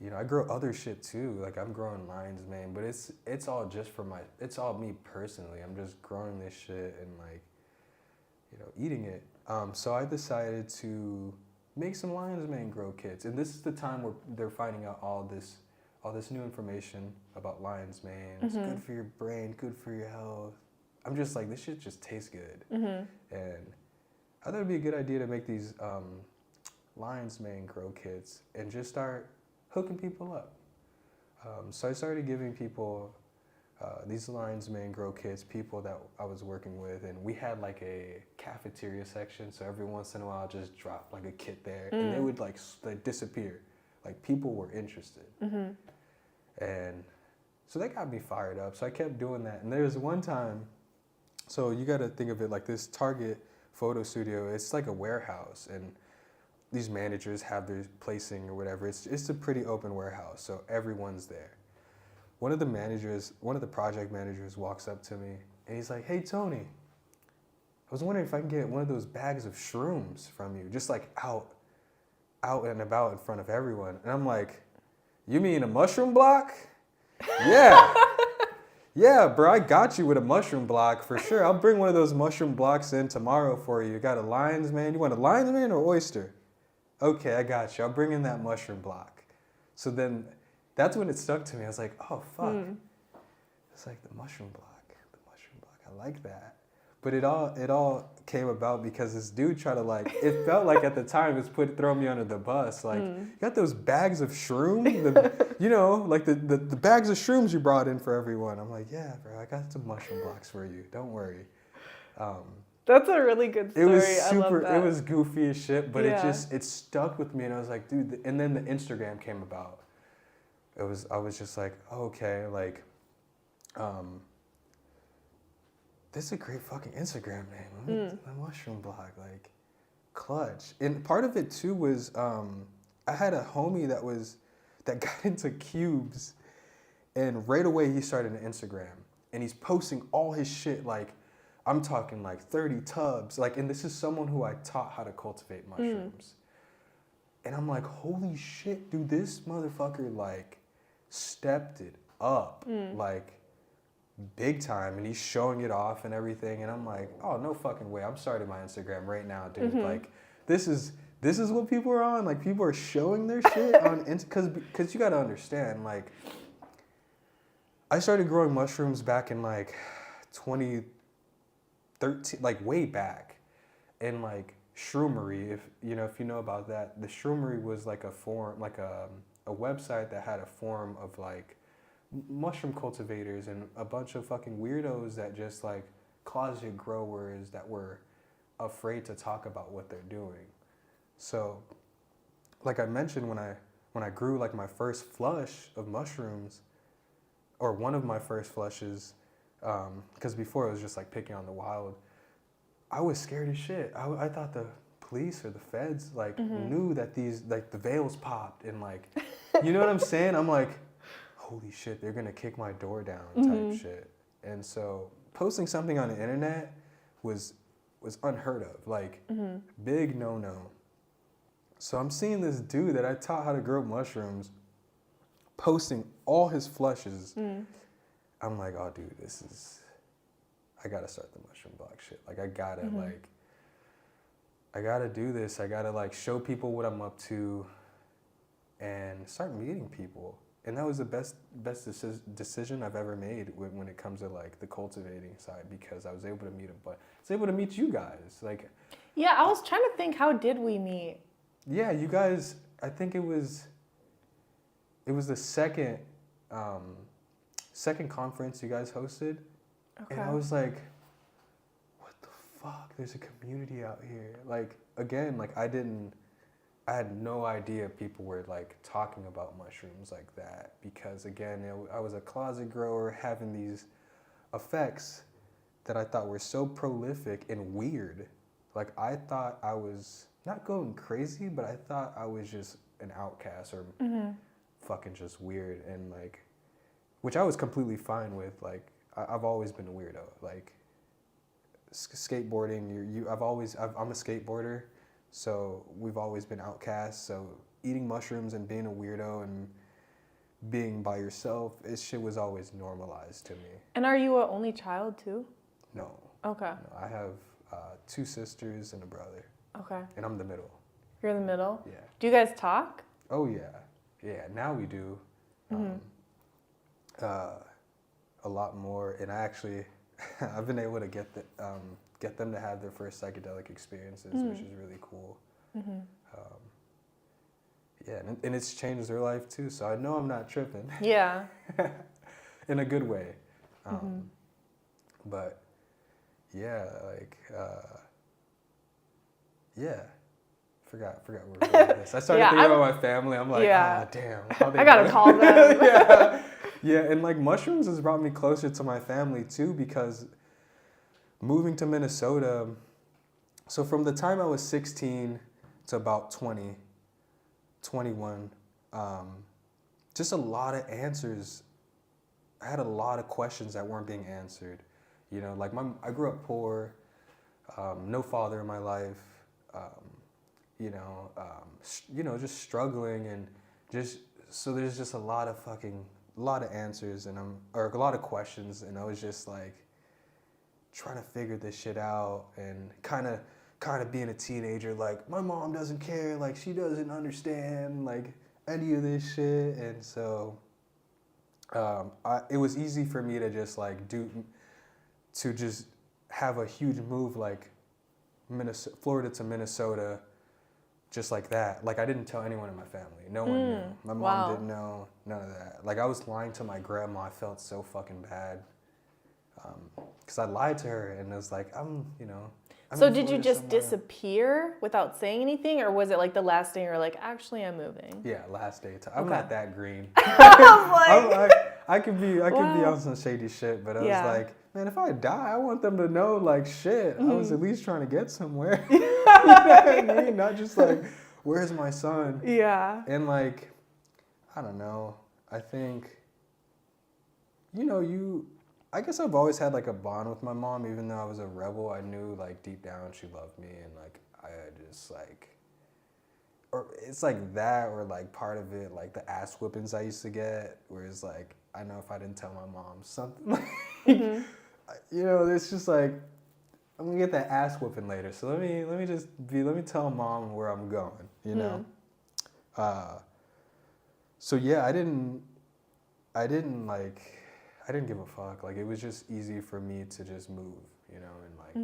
you know, I grow other shit too. Like, I'm growing lion's mane, but it's all just for it's all me personally. I'm just growing this shit and, like, you know, eating it. So I decided to make some lion's mane grow kits, and this is the time where they're finding out all this new information about lion's mane. It's good for your brain, good for your health. I'm just like, this shit just tastes good. And I thought it'd be a good idea to make these lion's mane grow kits and just start hooking people up. So I started giving people these lion's mane grow kits, people that I was working with, and we had like a cafeteria section. So every once in a while, I'll just drop like a kit there, and they would like disappear. Like people were interested, and so that got me fired up. So I kept doing that. And there was one time, so you got to think of it like this Target photo studio. It's like a warehouse, and these managers have their placing or whatever. It's a pretty open warehouse, so everyone's there. One of the project managers walks up to me, and he's like, "Hey, Tony, I was wondering if I can get one of those bags of shrooms from you, just like out and about in front of everyone." And I'm like, "You mean a mushroom block?" Yeah. Yeah, bro, I got you with a mushroom block for sure. I'll bring one of those mushroom blocks in tomorrow for you. You got a lion's mane? You want a lion's mane or oyster? Okay, I got you. I'll bring in that mushroom block. So then that's when it stuck to me. I was like, oh, fuck. It's like the mushroom block. I like that. But it all came about because this dude tried to like, it felt like at the time it's throw me under the bus. Like, you got those bags of shroom? Like the bags of shrooms you brought in for everyone. I'm like, yeah, bro, I got some mushroom blocks for you. Don't worry. That's a really good story. It was super, I love that. it was goofy as shit, but Yeah. it stuck with me. And I was like, dude, and then the Instagram came about. I was just like, okay, like, this is a great fucking Instagram name. The mushroom block, like, clutch. And part of it too was I had a homie that got into cubes, and right away he started an Instagram, and he's posting all his shit. Like, I'm talking like 30 tubs. Like, and this is someone who I taught how to cultivate mushrooms. And I'm like, holy shit, dude, this motherfucker like stepped it up, like big time, and he's showing it off and everything. And I'm like, oh, no fucking way. I'm starting my Instagram right now, dude. Like, this is what people are on. Like, people are showing their shit on because you got to understand, like, I started growing mushrooms back in like 2013, like way back, and like Shroomery, if you know about that, the Shroomery was like a forum, like a website that had a forum of like mushroom cultivators and a bunch of fucking weirdos that just like closet growers that were afraid to talk about what they're doing. So, like I mentioned, when I grew like my first flush of mushrooms, or one of my first flushes, because before it was just like picking on the wild, I was scared as shit. I thought the police or the feds like knew that these, like, the veils popped and like, you know what I'm saying? I'm like, holy shit, they're gonna kick my door down type shit. And so posting something on the internet was unheard of, like big no-no. So I'm seeing this dude that I taught how to grow mushrooms posting all his flushes. I'm like, oh dude, I gotta start the mushroom block shit. Like, I gotta do this. I gotta like show people what I'm up to and start meeting people. And that was the best decision I've ever made when it comes to like the cultivating side, because I was able to meet you guys. Like, yeah, I was trying to think, how did we meet? Yeah, you guys, I think it was the second conference you guys hosted. Okay. And I was like, what the fuck? There's a community out here. Like, again, like I had no idea people were like talking about mushrooms like that, because again, I was a closet grower having these effects that I thought were so prolific and weird. Like, I thought I was not going crazy, but I thought I was just an outcast or fucking just weird, and like, which I was completely fine with. Like, I've always been a weirdo. Like, skateboarding, I'm a skateboarder, so we've always been outcasts. So eating mushrooms and being a weirdo and being by yourself, shit was always normalized to me. And are you an only child too? No. Okay. No, I have 2 sisters and a brother. Okay. And I'm the middle. You're in the middle? Yeah. Do you guys talk? Oh yeah. Yeah, now we do. A lot more. And I actually, I've been able to get them to have their first psychedelic experiences, which is really cool. Um, yeah, and it's changed their life too. So I know I'm not tripping. Yeah. In a good way. But yeah, like yeah. Forgot where we're going with this. I started thinking about my family. I'm like, oh damn. I gotta call them. Yeah, and like mushrooms has brought me closer to my family too, because moving to Minnesota, so from the time I was 16 to about 20, 21, just a lot of answers. I had a lot of questions that weren't being answered. You know, like I grew up poor, no father in my life, just struggling, and so there's just a lot of answers, or a lot of questions, and I was just like trying to figure this shit out, and kind of being a teenager, like my mom doesn't care, like she doesn't understand like any of this shit, and so it was easy for me to just like just have a huge move like Florida to Minnesota, just like that. Like I didn't tell anyone in my family. No one knew. My mom didn't know. None of that. Like I was lying to my grandma. I felt so fucking bad. Because I lied to her, and it was like, I'm So did you just disappear without saying anything, or was it like the last day you were like, actually, I'm moving? Yeah, last day. I'm not that green. I could be on some shady shit, but I was like, man, if I die, I want them to know, like, shit, I was at least trying to get somewhere. You know what I mean? Not just like, where's my son? Yeah. And like, I don't know. I think, I guess I've always had like a bond with my mom, even though I was a rebel. I knew like deep down she loved me, and like I just like, or it's like that, or like part of it, like the ass whippings I used to get, where it's like, I know if I didn't tell my mom something, like, it's just like, I'm gonna get that ass whipping later, so let me tell mom where I'm going, you know. So yeah, I didn't give a fuck. Like it was just easy for me to just move, and like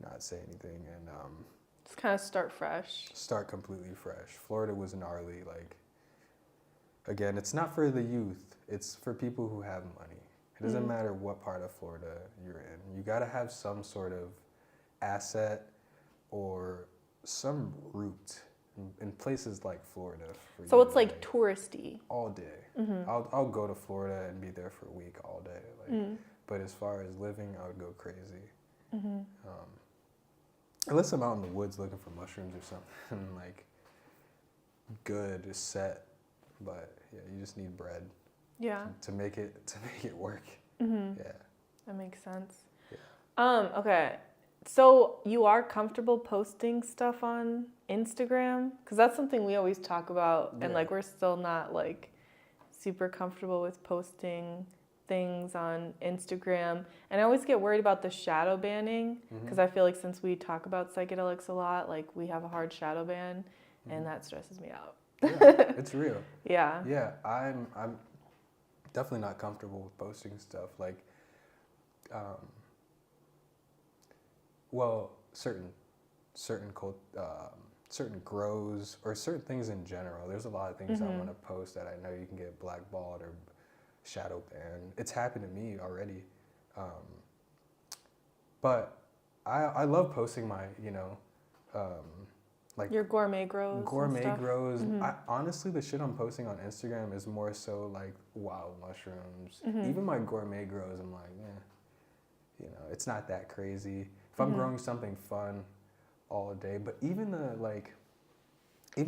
not say anything, and just kind of start fresh. Start completely fresh. Florida was gnarly. Like, again, it's not for the youth. It's for people who have money. It doesn't matter what part of Florida you're in. You got to have some sort of asset or some route in places like Florida. So it's like touristy. All day. I'll go to Florida and be there for a week all day. Like, but as far as living, I would go crazy. Unless I'm out in the woods looking for mushrooms or something like good set, but yeah, you just need bread. Yeah. To make it work. Yeah. That makes sense. Yeah. Okay. So you are comfortable posting stuff on Instagram? Because that's something we always talk about, and like we're still not like super comfortable with posting things on Instagram. And I always get worried about the shadow banning, because I feel like since we talk about psychedelics a lot, like we have a hard shadow ban, and that stresses me out. Yeah, it's real. Yeah. Yeah, I'm definitely not comfortable with posting stuff like, certain grows or certain things in general. There's a lot of things I want to post that I know you can get blackballed or shadow banned. It's happened to me already, but I love posting my like your gourmet grows. Honestly, the shit I'm posting on Instagram is more so like wild mushrooms. Even my gourmet grows, I'm like, it's not that crazy. If I'm growing something fun all day, but even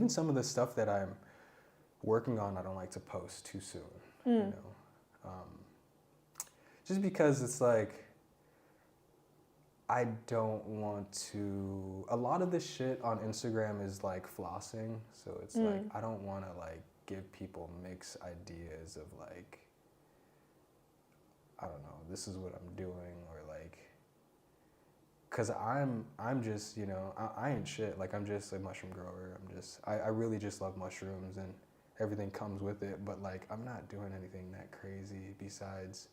some of the stuff that I'm working on, I don't like to post too soon. Just because it's like, I don't want to. A lot of this shit on Instagram is like flossing, so it's like I don't want to like give people mixed ideas of like, I don't know, this is what I'm doing, or like, cause I'm just I ain't shit. Like I'm just a mushroom grower. I really just love mushrooms and everything comes with it. But like I'm not doing anything that crazy besides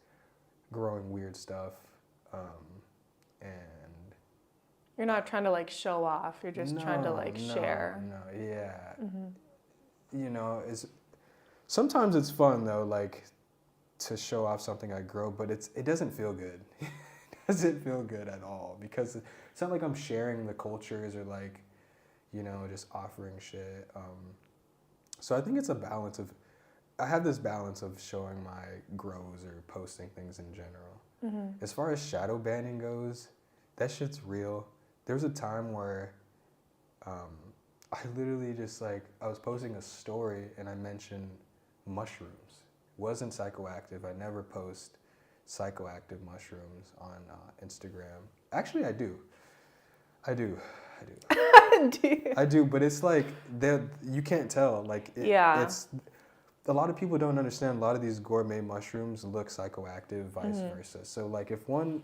growing weird stuff. And you're not trying to like show off. You're just trying to like share. Yeah. You know, sometimes it's fun though, like to show off something I grow, but it doesn't feel good. It doesn't feel good at all because it's not like I'm sharing the cultures or like, you know, just offering shit. So I think it's a balance of, I have this balance of showing my grows or posting things in general. As far as shadow banning goes, that shit's real. There was a time where I literally just like, I was posting a story and I mentioned mushrooms. It wasn't psychoactive. I never post psychoactive mushrooms on Instagram. Actually, I do. I do. I do, but it's like, you can't tell. Like, it's, a lot of people don't understand a lot of these gourmet mushrooms look psychoactive, vice versa. So like if one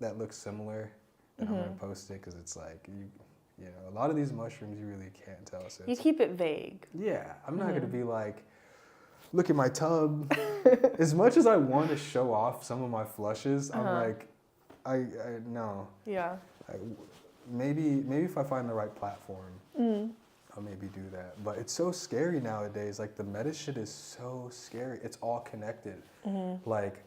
that looks similar, then I'm gonna post it because it's like, you know, a lot of these mushrooms you really can't tell. So you keep it vague. Yeah, I'm not gonna be like, look at my tub. As much as I want to show off some of my flushes, I'm like, I no. Yeah. Maybe if I find the right platform, I'll maybe do that. But it's so scary nowadays. Like the meta shit is so scary. It's all connected. Like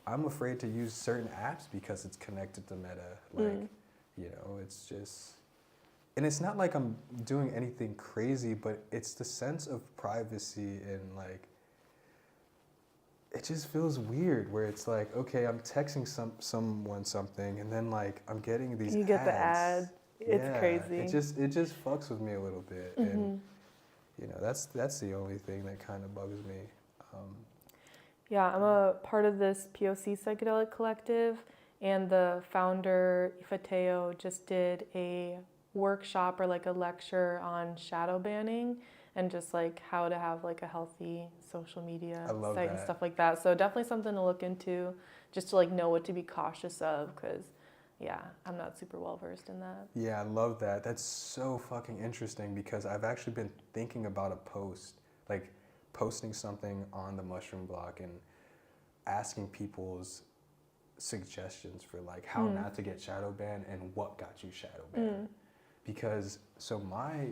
I'm afraid to use certain apps because it's connected to meta. Like, you know, it's just, and it's not like I'm doing anything crazy, but it's the sense of privacy and like, it just feels weird where it's like, okay, I'm texting someone something and then like I'm getting these ads. You get the ad. It's crazy. It just fucks with me a little bit. And you know, that's the only thing that kind of bugs me. Yeah, I'm a part of this POC psychedelic collective, and the founder, Ifateo, just did a workshop or like a lecture on shadow banning and just like how to have like a healthy social media site and stuff like that. So definitely something to look into, just to like know what to be cautious of, because yeah, I'm not super well versed in that. Yeah, I love that. That's so fucking interesting because I've actually been thinking about a post, like posting something on the mushroom block and asking people's suggestions for like how not to get shadow banned and what got you shadow banned. Because so my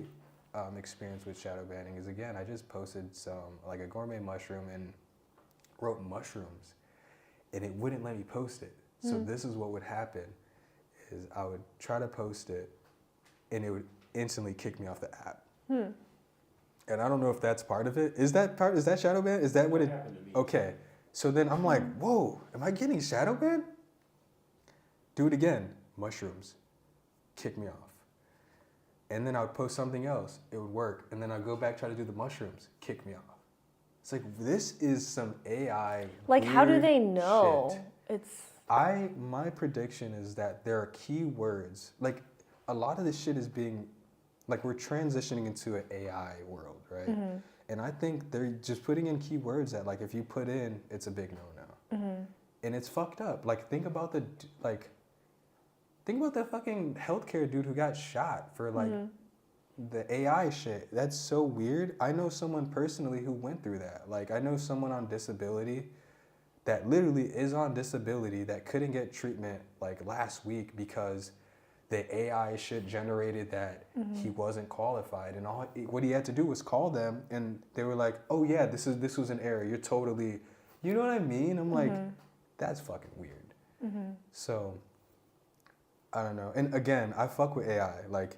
experience with shadow banning is, again, I just posted some like a gourmet mushroom and wrote mushrooms and it wouldn't let me post it. So this is what would happen is I would try to post it and it would instantly kick me off the app. And I don't know if that's part of it. Is that shadow ban? Is that what it happened to me? Okay. So then I'm like, whoa, am I getting shadow banned? Do it again. Mushrooms. Kick me off. And then I would post something else. It would work. And then I'd go back, try to do the mushrooms. Kick me off. It's like, this is some AI. Like, how do they know? Shit. My prediction is that there are keywords. Like, a lot of this shit is being, like, we're transitioning into an AI world, right? And I think they're just putting in keywords that, like, if you put in, it's a big no-no. And it's fucked up. Like, think about that fucking healthcare dude who got shot for, like, the AI shit. That's so weird. I know someone personally who went through that. Like, I know someone on disability that literally is on disability that couldn't get treatment, like, last week because the AI shit generated that he wasn't qualified, and what he had to do was call them, and they were like, "Oh yeah, this was an error. You're totally," you know what I mean? I'm like, that's fucking weird. So I don't know. And again, I fuck with AI. Like,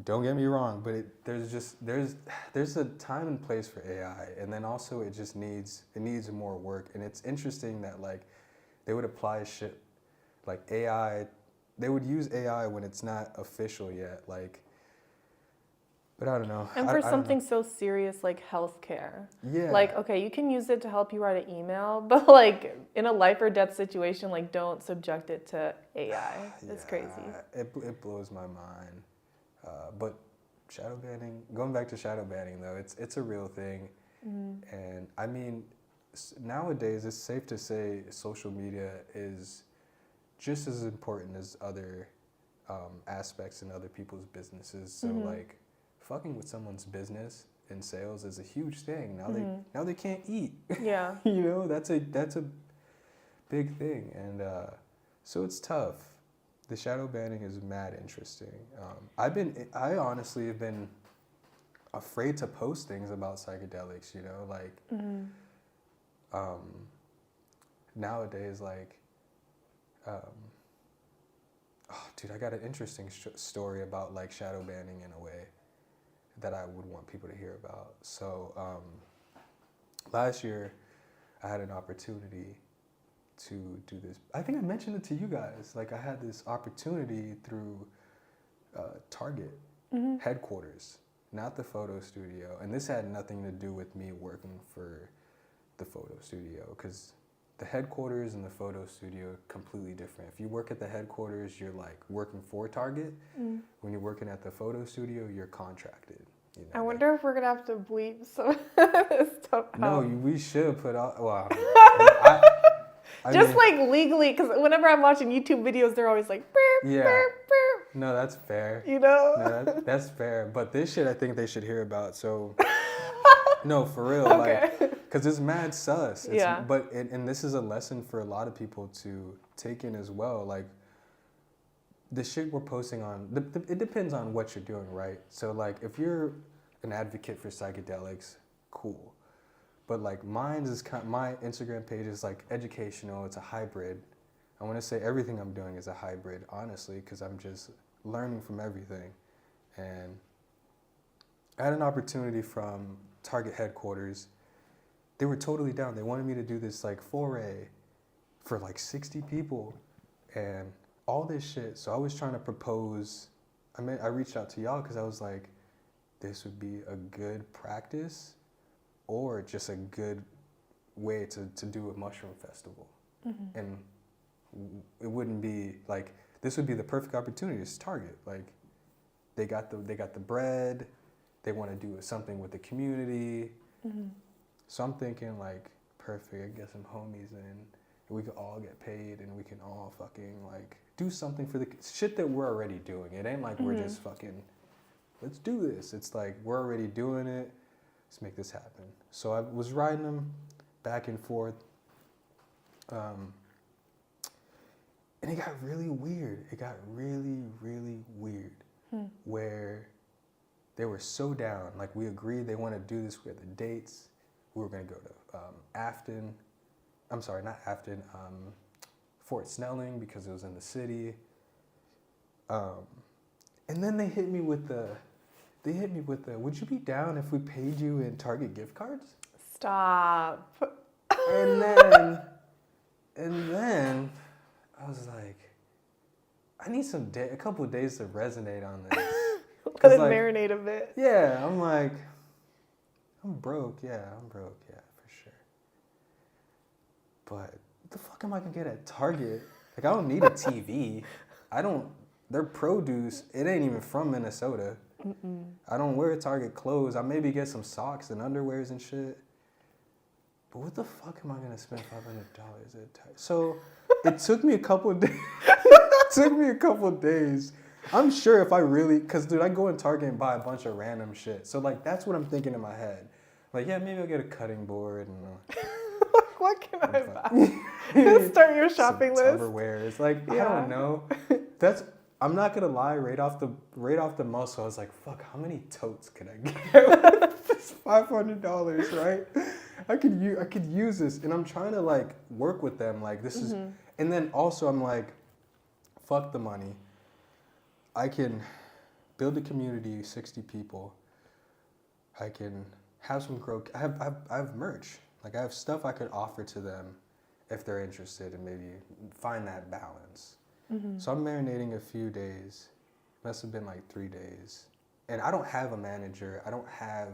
don't get me wrong, but there's a time and place for AI, and then also it needs more work. And it's interesting that like they would apply shit like AI. They would use AI when it's not official yet, like, but I don't know. And for something so serious like healthcare. Yeah. Like, okay, you can use it to help you write an email, but like in a life or death situation, like don't subject it to AI. It's crazy. It blows my mind. But shadow banning, going back to shadow banning though, it's a real thing. And I mean, nowadays it's safe to say social media is just as important as other aspects in other people's businesses. So like fucking with someone's business and sales is a huge thing. Now they can't eat. Yeah. You know, that's a big thing. And So it's tough. The shadow banning is mad interesting. I honestly have been afraid to post things about psychedelics, you know, like, nowadays, like, oh, dude, I got an interesting story about like shadow banning in a way that I would want people to hear about. So, last year I had an opportunity to do this. I think I mentioned it to you guys. Like, I had this opportunity through Target headquarters, not the photo studio. And this had nothing to do with me working for the photo studio, because the headquarters and the photo studio are completely different. If you work at the headquarters, you're like working for Target. When you're working at the photo studio, you're contracted. You know, I wonder if we're gonna have to bleep some of this stuff out. No, we should put out. Well, I just mean, like legally, because whenever I'm watching YouTube videos, they're always like, burp, yeah. burp, burp. No, that's fair. You know? No, that's fair. But this shit, I think they should hear about. So, no, for real, Okay. like, because it's mad sus. It's, Yeah. But and this is a lesson for a lot of people to take in as well. Like, the shit we're posting on, it depends on what you're doing, right? So, like, if you're an advocate for psychedelics, cool. But like my Instagram page is like educational. It's a hybrid. I want to say everything I'm doing is a hybrid, honestly, because I'm just learning from everything. And I had an opportunity from Target headquarters. They were totally down. They wanted me to do this like foray for like 60 people and all this shit. So I was trying to propose. I reached out to y'all because I was like, this would be a good practice or just a good way to do a mushroom festival. And it wouldn't be like, this would be the perfect opportunity. It's Target. Like, they got the bread. They want to do something with the community. So I'm thinking like, perfect. I get some homies in. We could all get paid and we can all fucking like do something for the shit that we're already doing. It ain't like we're just fucking, let's do this. It's like, we're already doing it. Let's make this happen. So I was riding them back and forth. And it got really weird. It got really, really weird. Where they were so down. Like, we agreed they want to do this. We had the dates. We were going to go to Afton. I'm sorry, not Afton. Fort Snelling, because it was in the city. And then they hit me with the, would you be down if we paid you in Target gift cards? Stop. And then I was like, I need a couple of days to resonate on this. Let it like, marinate a bit. Yeah, I'm like, I'm broke, yeah, for sure. But what the fuck am I gonna get at Target? Like, I don't need a TV. Their produce, it ain't even from Minnesota. I don't wear Target clothes. I maybe get some socks and underwears and shit. But what the fuck am I gonna spend $500 at Target? So it took me a couple of days. I'm sure if I really, cause dude, I go in Target and buy a bunch of random shit. So like, that's what I'm thinking in my head. Like, yeah, maybe I'll get a cutting board and What can I buy? Start your shopping list. Tupperware. It's like, Yeah. I don't know. I'm not gonna lie. Right off the muscle, I was like, "Fuck, how many totes could I get? It's $500, right? I could use this." And I'm trying to like work with them. Like, this is, and then also I'm like, "Fuck the money. I can build a community, 60 people. I can have some growth. I have merch. Like, I have stuff I could offer to them if they're interested, and maybe find that balance." So I'm marinating a few days. Must have been like 3 days. And I don't have a manager. I don't have,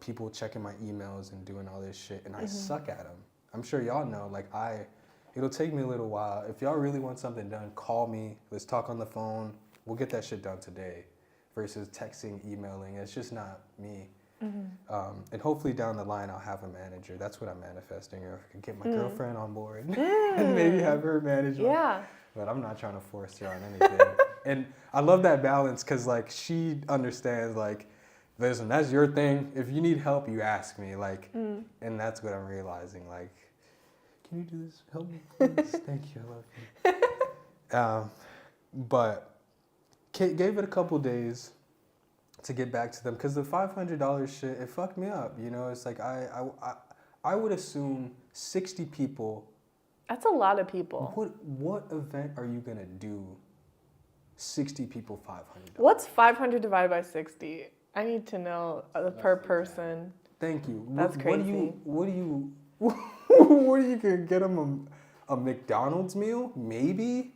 people checking my emails and doing all this shit. And I suck at them. I'm sure y'all know, like, it'll take me a little while. If y'all really want something done, call me. Let's talk on the phone. We'll get that shit done today. Versus texting, emailing. It's just not me. And hopefully down the line, I'll have a manager. That's what I'm manifesting. Or I could get my girlfriend on board and maybe have her manage. Yeah. But I'm not trying to force her on anything. And I love that balance because, like, she understands, like, listen, that's your thing. If you need help, you ask me. Like, and that's what I'm realizing. Like, can you do this? Help me, please. Thank you. I love you. But gave it a couple days to get back to them because the $500 shit, it fucked me up. You know, it's like I would assume 60 people. That's a lot of people. What event are you gonna do? 60 people, $500. What's 500 divided by 60? I need to know per person. Thank you. That's crazy. What are you gonna get them a McDonald's meal? Maybe.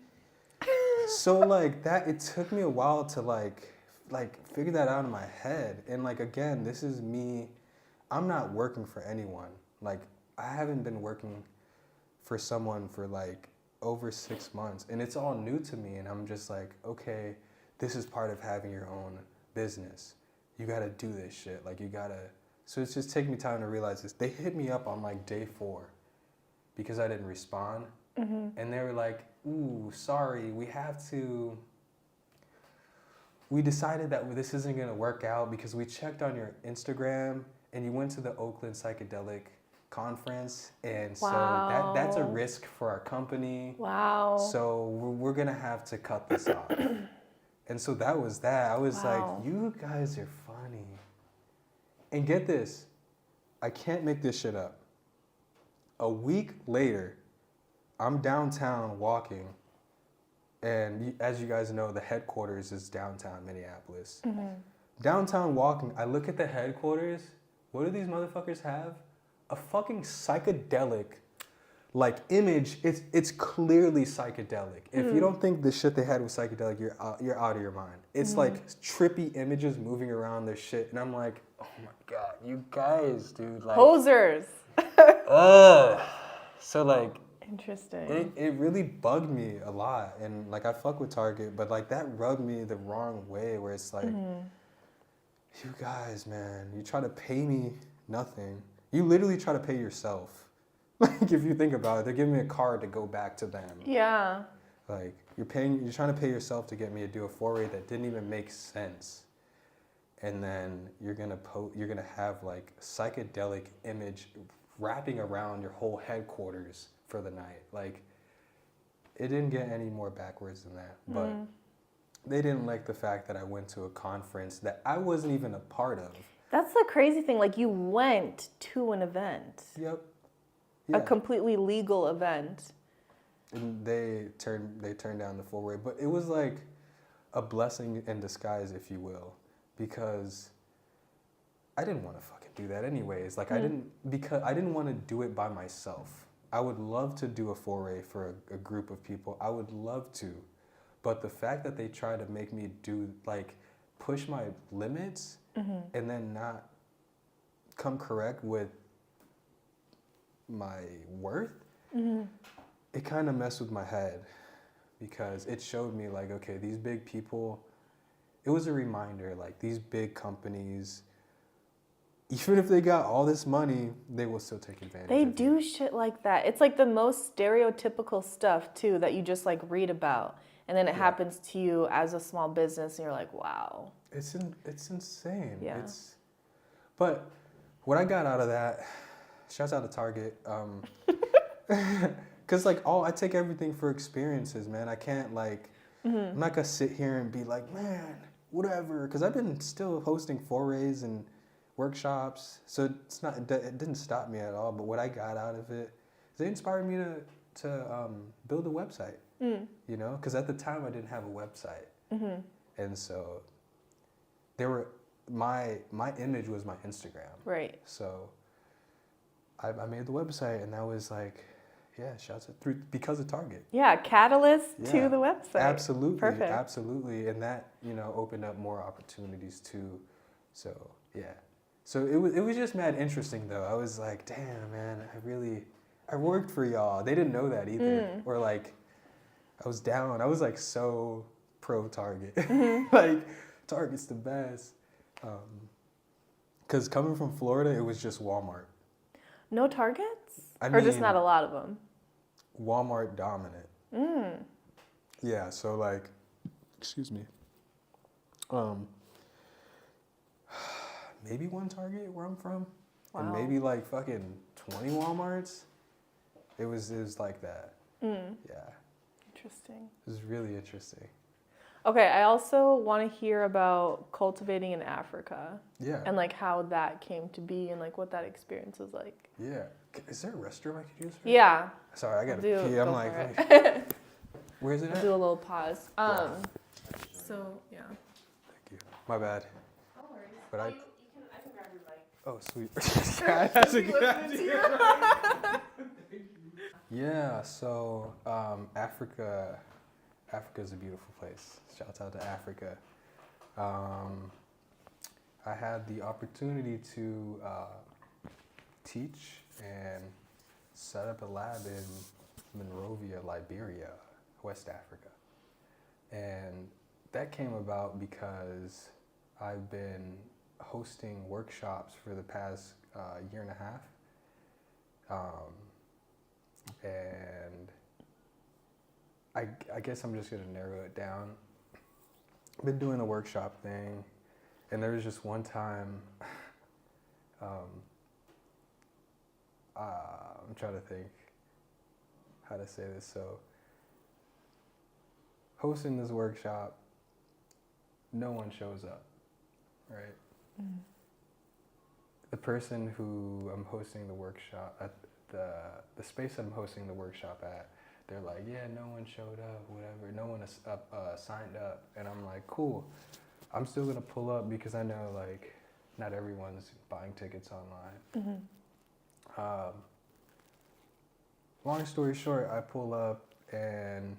So like that, it took me a while to like figure that out in my head. And like again, this is me. I'm not working for anyone. Like I haven't been working for someone for like over 6 months, and it's all new to me. And I'm just like, okay, this is part of having your own business. You gotta do this shit. Like you gotta. So it's just taking me time to realize this. They hit me up on like day 4 because I didn't respond. Mm-hmm. And they were like, ooh, sorry, we decided that this isn't gonna work out because we checked on your Instagram and you went to the Oakland Psychedelic Conference, and so that's a risk for our company. Wow. So we're gonna have to cut this off. And so that was that. I was like, you guys are funny. And get this, I can't make this shit up. A week later, I'm downtown walking, and as you guys know, the headquarters is downtown Minneapolis. Mm-hmm. Downtown walking, I look at the headquarters. What do these motherfuckers have? A fucking psychedelic, like image. It's clearly psychedelic. If you don't think the shit they had was psychedelic, you're out of your mind. It's like trippy images moving around their shit, and I'm like, oh my god, you guys, dude, like posers. So like. Interesting. It really bugged me a lot, and like I fuck with Target, but like that rubbed me the wrong way. Where it's like, you guys, man, you try to pay me nothing. You literally try to pay yourself. Like if you think about it, they're giving me a card to go back to them. Yeah. Like you're trying to pay yourself to get me to do a foray that didn't even make sense, and then you're gonna have like psychedelic image wrapping around your whole headquarters for the night. Like it didn't get any more backwards than that. But they didn't like the fact that I went to a conference that I wasn't even a part of. That's the crazy thing. Like you went to an event. Yep. Yeah. A completely legal event. And they turned down the full rate, but it was like a blessing in disguise, if you will, because I didn't want to fucking do that anyways. Like I didn't want to do it by myself. I would love to do a foray for a group of people. I would love to. But the fact that they try to make me push my limits and then not come correct with my worth, it kind of messed with my head because it showed me like, okay, these big people, it was a reminder, like these big companies, even if they got all this money, they will still take advantage of you. They do shit like that. It's like the most stereotypical stuff, too, that you just like read about. And then it happens to you as a small business, and you're like, wow. It's insane. Yeah. But what I got out of that, shouts out to Target, because I take everything for experiences, man. I can't I'm not going to sit here and be like, man, whatever. Because I've been still hosting forays and workshops, so it didn't stop me at all. But what I got out of it, they inspired me to build a website. You know, because at the time I didn't have a website, and so my image was my Instagram. Right. So I made the website, and that was like, shouts out because of Target. Yeah, catalyst to the website. Absolutely. Perfect. Absolutely, and that opened up more opportunities too. So yeah. So it was just mad interesting though. I was like, damn man, I worked for y'all. They didn't know that either. Or like, I was down. I was like so pro Target. Like Target's the best. Because coming from Florida, it was just Walmart. No Targets? Or just not a lot of them? Walmart dominant. Yeah, so like, excuse me. Maybe one Target where I'm from. Wow. And maybe like fucking 20 Walmarts. It was like that. Mm. Yeah. Interesting. It was really interesting. Okay, I also want to hear about cultivating in Africa. Yeah. And like how that came to be and like what that experience was like. Yeah. Is there a restroom I could use? Yeah. Sorry, I gotta Do- pee. go I'm for like, it. where is it I'll at? do a little pause. Yeah. So yeah. Thank you. My bad. No worries. But I can grab your mic. Oh, sweet. That's a good idea. Yeah, so Africa is a beautiful place. Shouts out to Africa. I had the opportunity to teach and set up a lab in Monrovia, Liberia, West Africa. And that came about because I've been hosting workshops for the past year and a half. And I guess I'm just gonna narrow it down. I've been doing the workshop thing, and there was just one time, I'm trying to think how to say this. So, hosting this workshop, no one shows up, right? Mm. The person who I'm hosting the workshop at, the space I'm hosting the workshop at, they're like, yeah, no one showed up, whatever. No one signed up. And I'm like, cool. I'm still going to pull up because I know, like, not everyone's buying tickets online. Mm-hmm. Long story short, I pull up and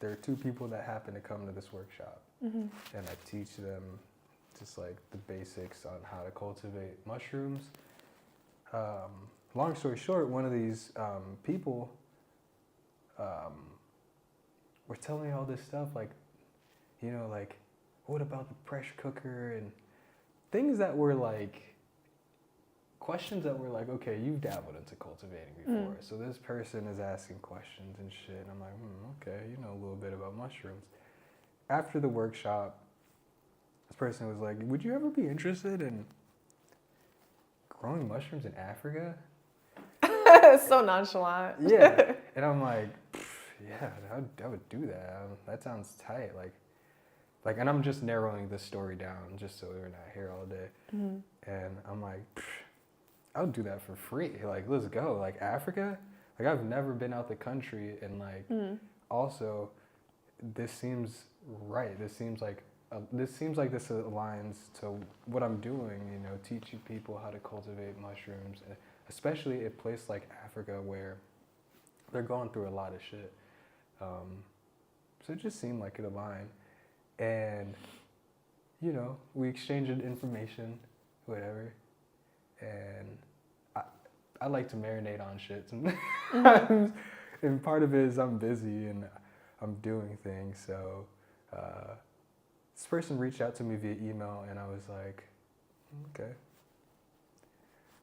there are two people that happen to come to this workshop. Mm-hmm. And I teach them just like the basics on how to cultivate mushrooms. Long story short, one of these people were telling me all this stuff, like, you know, like, what about the pressure cooker and things that were like, questions that were like, okay, you've dabbled into cultivating before. So this person is asking questions and shit. And I'm like, okay, you know a little bit about mushrooms. After the workshop, this person was like, would you ever be interested in growing mushrooms in Africa? So nonchalant. Yeah. And I'm like, yeah, I would do that. That sounds tight. Like, and I'm just narrowing this story down just so we're not here all day. Mm-hmm. And I'm like, I would do that for free. Like, let's go. Like, Africa? Like, I've never been out the country. And, like, also, this seems right. This seems like this aligns to what I'm doing, you know, teaching people how to cultivate mushrooms, especially a place like Africa where they're going through a lot of shit. So it just seemed like it aligned. And, you know, we exchanged information, whatever. And I like to marinate on shit sometimes. And part of it is I'm busy and I'm doing things. So this person reached out to me via email, and I was like, okay.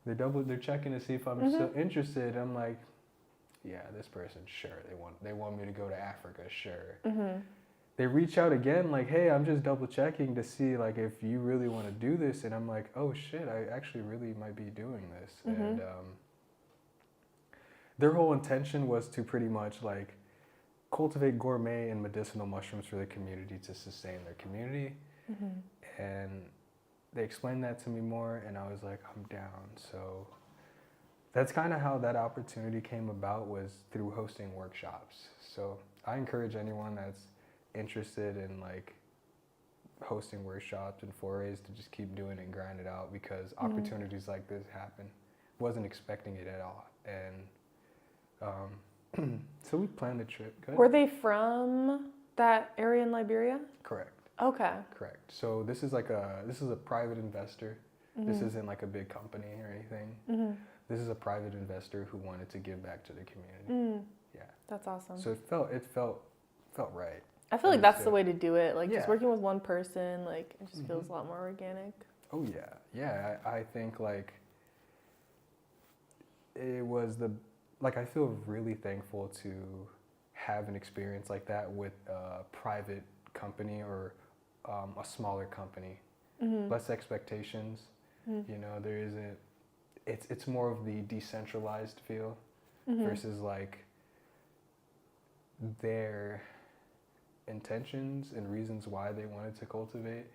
They're checking to see if I'm still interested. I'm like, yeah, this person, sure. They want me to go to Africa, sure. Mm-hmm. They reach out again, like, hey, I'm just double checking to see like if you really want to do this. And I'm like, oh shit, I actually really might be doing this. And their whole intention was to pretty much like cultivate gourmet and medicinal mushrooms for the community to sustain their community. And they explained that to me more, and I was like, I'm down. So that's kind of how that opportunity came about, was through hosting workshops. So I encourage anyone that's interested in like hosting workshops and forays to just keep doing it and grind it out, because opportunities like this happen. Wasn't expecting it at all. And so we planned the trip. Good. Were they from that area in Liberia? Correct. Okay. Correct. So this is a private investor. This isn't like a big company or anything. This is a private investor who wanted to give back to the community. Yeah. That's awesome. So it felt right. I feel like that's the way to do it. Like just Yeah. working with one person, like it just feels a lot more organic. Oh yeah. Yeah. I think like it was I feel really thankful to have an experience like that with a private company or a smaller company. Less expectations. You know, there isn't. It's more of the decentralized feel. versus like their intentions and reasons why they wanted to cultivate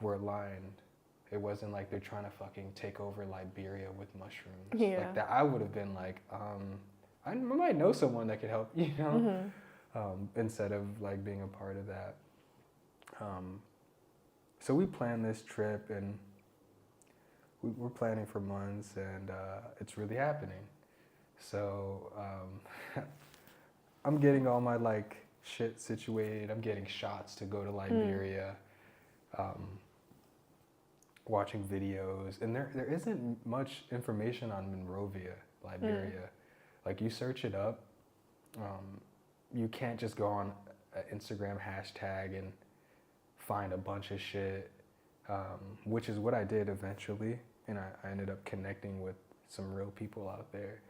were aligned. It wasn't like they're trying to fucking take over Liberia with mushrooms. Yeah. Like that, I would have been like, I might know someone that could help, you know, instead of like being a part of that. So we planned this trip, and we're planning for months, and it's really happening. So I'm getting all my like shit situated. I'm getting shots to go to Liberia. Watching videos, and there isn't much information on Monrovia, Liberia. Like you search it up, you can't just go on an Instagram hashtag and find a bunch of shit, which is what I did eventually, and I ended up connecting with some real people out there.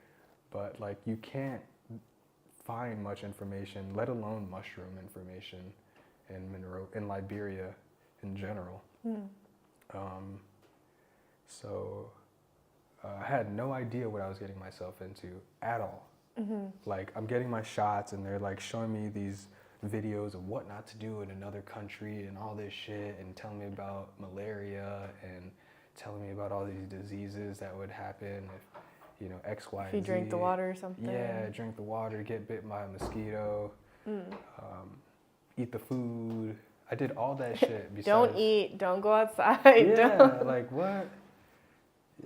But like you can't find much information, let alone mushroom information in Liberia in general. So I had no idea what I was getting myself into at all. Like I'm getting my shots, and they're like showing me these videos of what not to do in another country and all this shit, and telling me about malaria and telling me about all these diseases that would happen if, you know, X, Y, If you Z. drink the water or something. Yeah, drink the water, get bit by a mosquito, eat the food. I did all that shit. Besides, Don't eat. Don't go outside. Yeah, like what?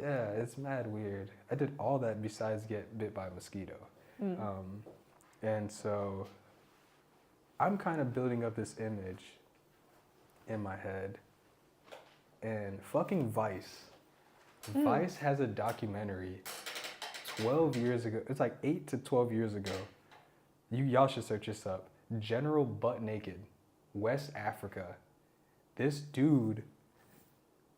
Yeah, it's mad weird. I did all that besides get bit by a mosquito. And so I'm kind of building up this image in my head. And fucking Vice. Vice has a documentary 12 years ago. It's like 8 to 12 years ago. Y'all should search this up. General Butt Naked, West Africa. This dude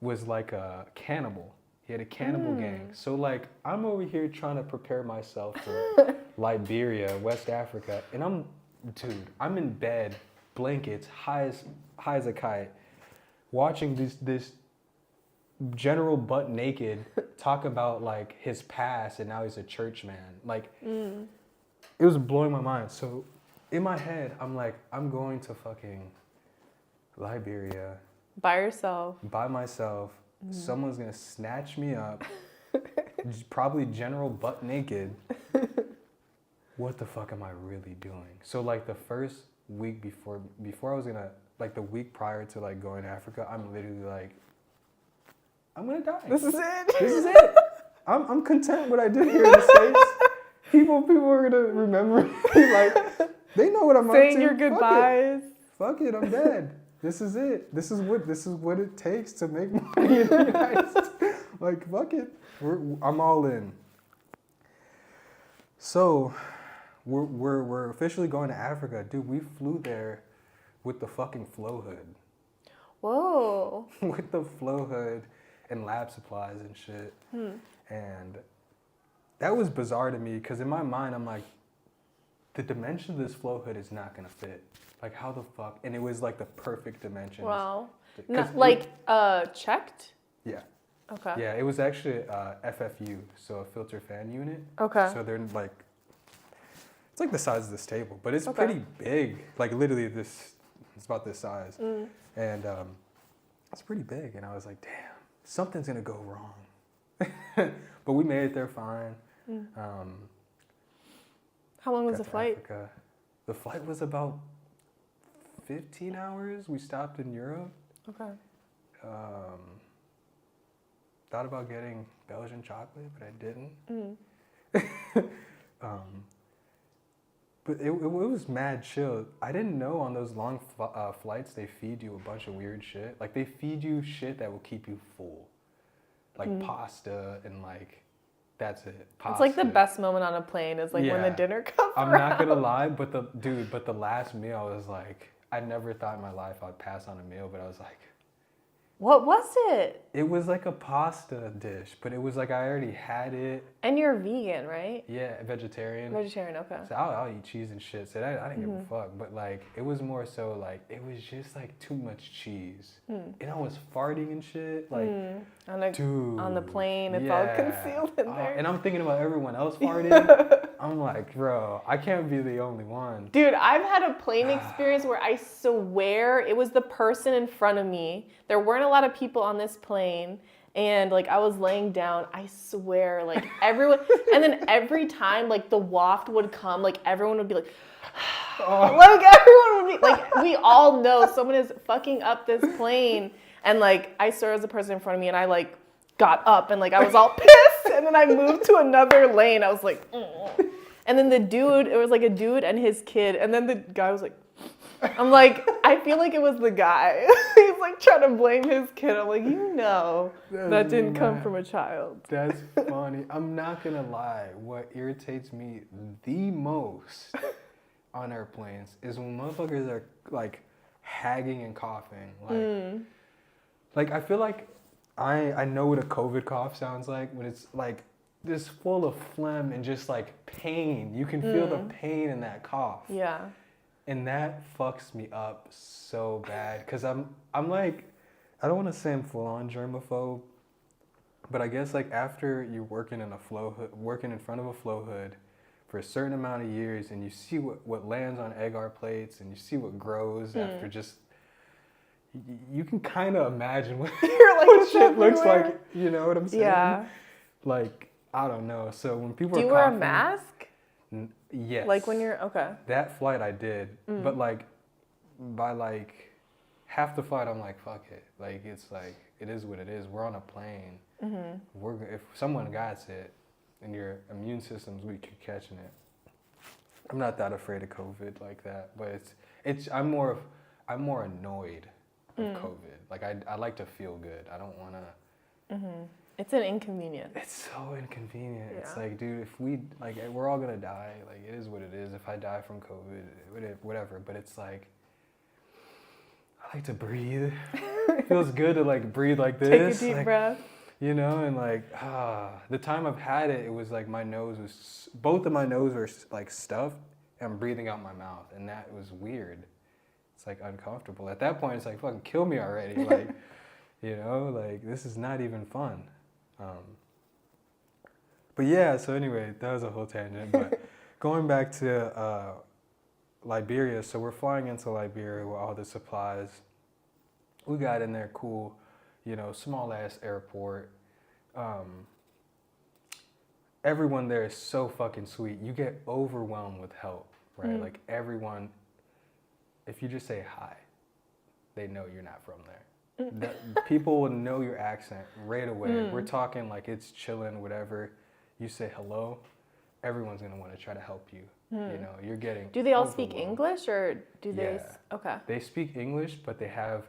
was like a cannibal. He had a cannibal gang. So like I'm over here trying to prepare myself for Liberia, West Africa, and I'm in bed, blankets, high as a kite, watching this General Butt Naked talk about like his past, and now he's a church man. Like it was blowing my mind. So in my head, I'm like, I'm going to fucking Liberia By yourself. by myself. Someone's gonna snatch me up, probably General Butt Naked. What the fuck am I really doing? So like the first week before I was gonna, like the week prior to like going to Africa, I'm literally like, I'm gonna die. This is it. This is it. I'm content with what I did here in the States. People are gonna remember me, like they know what I'm up to. Saying your goodbyes. Fuck it, I'm dead. This is it. This is what it takes to make money in the United States. Like, fuck it. I'm all in. So, we're officially going to Africa, dude. We flew there with the fucking flow hood. Whoa. With the flow hood and lab supplies and shit. And that was bizarre to me because in my mind, I'm like, the dimension of this flow hood is not gonna fit. Like how the fuck? And it was like the perfect dimensions. Wow. Checked? Yeah. Okay. Yeah, it was actually FFU, so a filter fan unit. Okay. So they're like, it's like the size of this table, but it's pretty big. Like literally it's about this size. And it's pretty big. And I was like, damn, something's gonna go wrong. But we made it there fine. How long was the to flight? Africa. The flight was about 15 hours. We stopped in Europe. Okay. Thought about getting Belgian chocolate, but I didn't. But it was mad chill. I didn't know on those long flights they feed you a bunch of weird shit. Like they feed you shit that will keep you full. Like pasta and like, that's it. Pasta. It's like the best moment on a plane is like when the dinner comes I'm around. not gonna lie, but the last meal I was like, I never thought in my life I'd pass on a meal, but I was like, What was it? It was like a pasta dish, but it was like I already had it. And you're vegan, right? Yeah, vegetarian. Vegetarian, okay. So I'll eat cheese and shit. So I didn't give a fuck. But like, it was more so like, it was just like too much cheese. And I was farting and shit. Like, dude. On the plane, it's all concealed in there. And I'm thinking about everyone else farting. I'm like, bro, I can't be the only one. Dude, I've had a plane experience where I swear it was the person in front of me. There weren't a lot of people on this plane. And like I was laying down, I swear, like everyone, and then every time like the waft would come, like everyone would be like, like everyone would be like, we all know someone is fucking up this plane. And like I swear it was the person in front of me, and I like got up and like I was all pissed, and then I moved to another lane. I was like, and then the dude, it was like a dude and his kid, and then the guy was like, I'm like, I feel like it was the guy. He's like trying to blame his kid. I'm like, you know, that didn't come from a child. That's funny. I'm not gonna lie. What irritates me the most on airplanes is when motherfuckers are like hagging and coughing. Like I feel like I know what a COVID cough sounds like when it's like just full of phlegm and just like pain. You can feel the pain in that cough. Yeah. And that fucks me up so bad because I'm like, I don't want to say I'm full on germaphobe, but I guess like after you're working in front of a flow hood for a certain amount of years, and you see what lands on agar plates, and you see what grows after just, you can kind of imagine what, what shit looks like. You know what I'm saying? Yeah. Like I don't know. So when people do you wear a mask? Yes. Like when you're, okay. That flight I did, but like by like half the flight I'm like, fuck it. Like it's like, it is what it is. We're on a plane. If someone got it and your immune system's weak, you're catching it. I'm not that afraid of COVID like that, but I'm more annoyed of COVID. Like I like to feel good. I don't want to. It's an inconvenience. It's so inconvenient. Yeah. It's like, dude, if we're all gonna die. Like, it is what it is. If I die from COVID, whatever. But it's like, I like to breathe. It feels good to like breathe like this. Take a deep breath. You know, and like, the time I've had it, it was like both of my nose were like stuffed, and I'm breathing out my mouth, and that was weird. It's like uncomfortable. At that point, it's like, fucking kill me already. Like, you know, like this is not even fun. But yeah, so anyway, that was a whole tangent. But going back to Liberia, so we're flying into Liberia with all the supplies. We got in there, cool, you know, small ass airport. Everyone there is so fucking sweet. You get overwhelmed with help, right? Like everyone, if you just say hi, they know you're not from there. People will know your accent right away. We're talking like it's chilling, whatever. You say hello, everyone's gonna want to try to help you. You know, you're getting. Do they all speak English or do they? Yeah. Okay. They speak English, but they have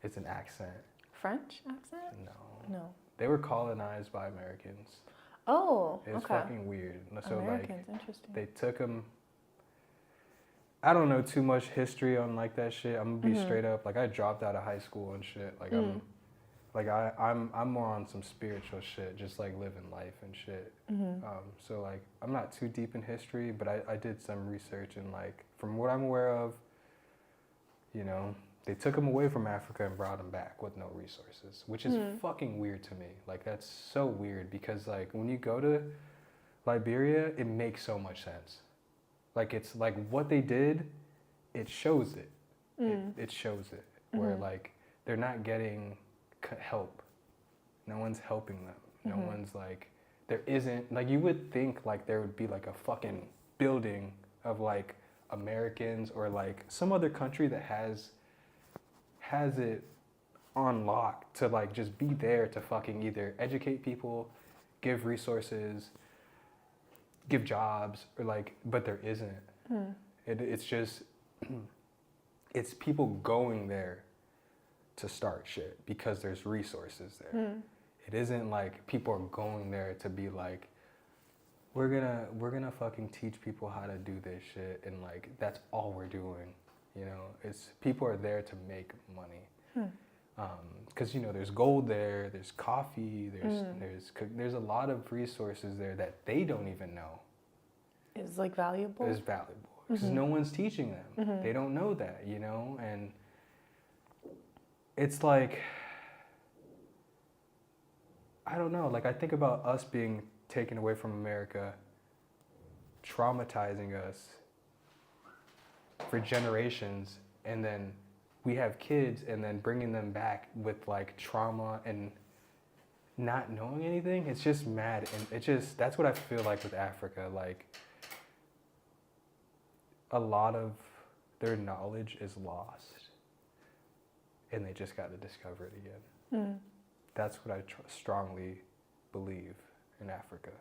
it's an accent. French accent? No. They were colonized by Americans. Oh, okay. It's fucking weird. So Americans, like, interesting. they took them. I don't know too much history on like that shit. I'm gonna be straight up. Like I dropped out of high school and shit. Like I'm more on some spiritual shit, just like living life and shit. So like I'm not too deep in history, but I did some research, and like from what I'm aware of, you know, they took them away from Africa and brought them back with no resources, which is fucking weird to me. Like that's so weird because like when you go to Liberia, it makes so much sense. Like it's like what they did, it shows it. It shows it. Where like they're not getting help. No one's helping them. No one's like, there isn't, like you would think like there would be like a fucking building of like Americans or like some other country that has it on lock to like just be there to fucking either educate people, give resources, give jobs, or like, but there isn't. It's just, it's people going there to start shit because there's resources there. It isn't like people are going there to be like, we're gonna fucking teach people how to do this shit, and like that's all we're doing. You know, it's people are there to make money. Because, you know, there's gold there, there's coffee, there's a lot of resources there that they don't even know Is like valuable? is valuable. Because no one's teaching them. They don't know that, you know? And it's like, I don't know, like I think about us being taken away from America, traumatizing us for generations, and then we have kids and then bringing them back with like trauma and not knowing anything. It's just mad. And it just, that's what I feel like with Africa. Like a lot of their knowledge is lost and they just got to discover it again. That's what I strongly believe in Africa.